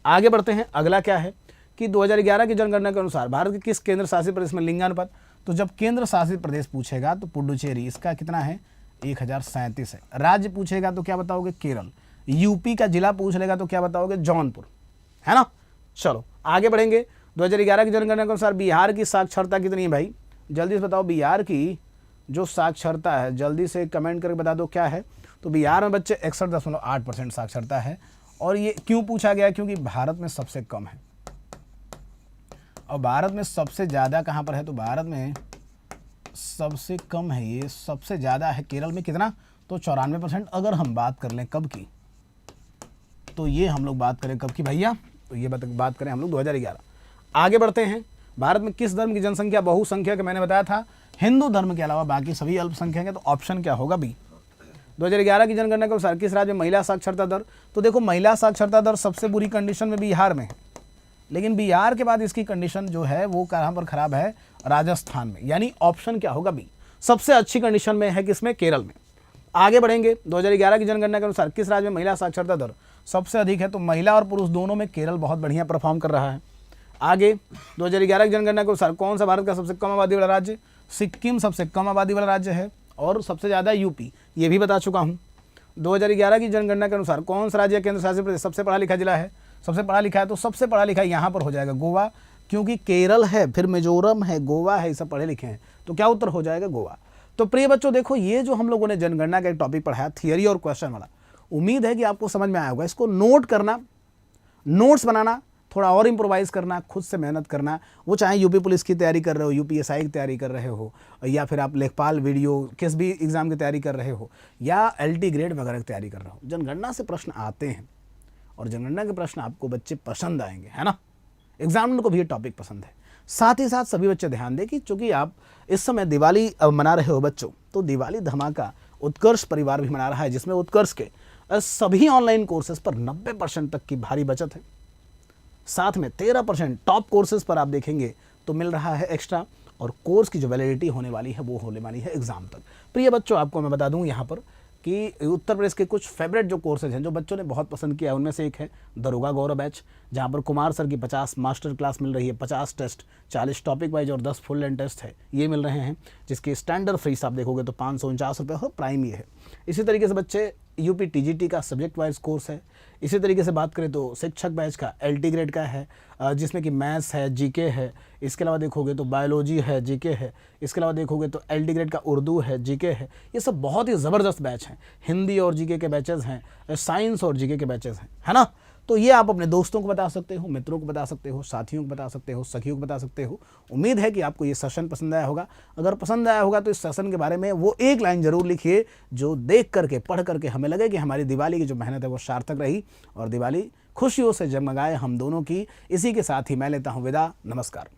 आगे बढ़ते हैं। अगला क्या है कि 2011 की जनगणना के अनुसार भारत के किस केंद्र शासित प्रदेश में लिंगानुपात, तो जब केंद्र शासित प्रदेश पूछेगा तो पुडुचेरी, इसका कितना है 1037 है। राज्य पूछेगा तो क्या बताओगे केरल, यूपी का जिला पूछ लेगा तो क्या बताओगे जौनपुर, है ना। चलो आगे बढ़ेंगे। 2011 की जनगणना के अनुसार बिहार की साक्षरता कितनी है भाई, जल्दी से बताओ। बिहार की जो साक्षरता है जल्दी से कमेंट करके बता दो क्या है। तो बिहार में बच्चे 61.8% साक्षरता है। और ये क्यों पूछा गया, क्योंकि भारत में सबसे कम है और भारत में सबसे ज़्यादा कहाँ पर है, तो भारत में सबसे कम है, ये सबसे ज़्यादा है केरल में कितना, तो 94%। अगर हम बात कर लें कब की, तो ये हम लोग बात करें कब की भैया, तो ये बात करें हम लोग 2011। आगे बढ़ते हैं। भारत में किस धर्म की जनसंख्या बहुसंख्यक, मैंने बताया था हिंदू धर्म के अलावा बाकी सभी अल्पसंख्यक हैं, तो ऑप्शन क्या होगा बी। 2011 की जनगणना के अनुसार किस राज्य में महिला साक्षरता दर, तो देखो महिला साक्षरता दर सबसे बुरी कंडीशन में बिहार में है, लेकिन बिहार के बाद इसकी कंडीशन जो है वो कहाँ पर खराब है, राजस्थान में। यानी ऑप्शन क्या होगा बी, सबसे अच्छी कंडीशन में है किसमें, केरल में। आगे बढ़ेंगे। 2011 की जनगणना के अनुसार किस राज्य में महिला साक्षरता दर सबसे अधिक है, तो महिला और पुरुष दोनों में केरल बहुत बढ़िया परफॉर्म कर रहा है। आगे 2011 की जनगणना के अनुसार कौन सा भारत का सबसे कम आबादी वाला राज्य, सिक्किम सबसे कम आबादी वाला राज्य है और सबसे ज़्यादा यूपी, ये भी बता चुका हूँ। 2011 की जनगणना के अनुसार कौन सा राज्य केंद्र शासित प्रदेश सबसे पढ़ा लिखा जिला है, सबसे पढ़ा लिखा है, तो सबसे पढ़ा लिखा यहाँ पर हो जाएगा गोवा, क्योंकि केरल है, फिर मिजोरम है, गोवा है, ये सब पढ़े लिखे हैं, तो क्या उत्तर हो जाएगा गोवा। तो प्रिय बच्चों देखो, ये जो हम लोगों ने जनगणना का एक टॉपिक पढ़ाया थियरी और क्वेश्चन वाला, उम्मीद है कि आपको समझ में आया होगा। इसको नोट करना, नोट्स बनाना, थोड़ा और इम्प्रोवाइज़ करना, खुद से मेहनत करना, वो चाहे यूपी पुलिस की तैयारी कर रहे हो, यूपीएसआई की तैयारी कर रहे हो, या फिर आप लेखपाल वीडियो किस भी एग्ज़ाम की तैयारी कर रहे हो, या एलटी ग्रेड वगैरह की तैयारी कर रहे हो, जनगणना से प्रश्न आते हैं और जनगणना के प्रश्न आपको बच्चे पसंद आएंगे, है ना। एग्जामिनर को भी ये टॉपिक पसंद है। साथ ही साथ सभी बच्चे ध्यान दें कि चूँकि आप इस समय दिवाली मना रहे हो बच्चों, तो दिवाली धमाका उत्कर्ष परिवार भी मना रहा है, जिसमें उत्कर्ष के सभी ऑनलाइन कोर्सेज पर 90% तक की भारी बचत है। साथ में 13% टॉप कोर्सेज पर आप देखेंगे तो मिल रहा है एक्स्ट्रा, और कोर्स की जो वैलिडिटी होने वाली है वो होने वाली है एग्जाम तक। प्रिय बच्चों आपको मैं बता दूं यहाँ पर कि उत्तर प्रदेश के कुछ फेवरेट जो कोर्सेज हैं जो बच्चों ने बहुत पसंद किया है, उनमें से एक है दरोगा गौरव बैच, जहाँ पर कुमार सर की 50 मास्टर क्लास मिल रही है, 50 टेस्ट, 40 टॉपिक वाइज और 10 फुल लेंथ टेस्ट है, ये मिल रहे हैं, जिसकी स्टैंडर्ड फीस आप देखोगे तो 549 रुपये हो, प्राइम ये है। इसी तरीके से बच्चे यूपी टीजीटी का सब्जेक्ट वाइज कोर्स है। इसी तरीके से बात करें तो शिक्षक बैच का एलटी ग्रेड का है, जिसमें कि मैथ्स है, जीके है, इसके अलावा देखोगे तो बायोलॉजी है, जीके है, इसके अलावा देखोगे तो एलटी ग्रेड का उर्दू है, जीके है। ये सब बहुत ही ज़बरदस्त बैच हैं। हिंदी और जीके के बैचेज़ हैं, साइंस और जीके के बैचेज़ हैं, है ना। तो ये आप अपने दोस्तों को बता सकते हो, मित्रों को बता सकते हो, साथियों को बता सकते हो, सखियों को बता सकते हो। उम्मीद है कि आपको ये सेशन पसंद आया होगा। अगर पसंद आया होगा तो इस सेशन के बारे में वो एक लाइन ज़रूर लिखिए जो देख करके, पढ़ करके हमें लगे कि हमारी दिवाली की जो मेहनत है वो सार्थक रही और दिवाली खुशियों से जगमगाए हम दोनों की। इसी के साथ ही मैं लेता हूँ विदा। नमस्कार।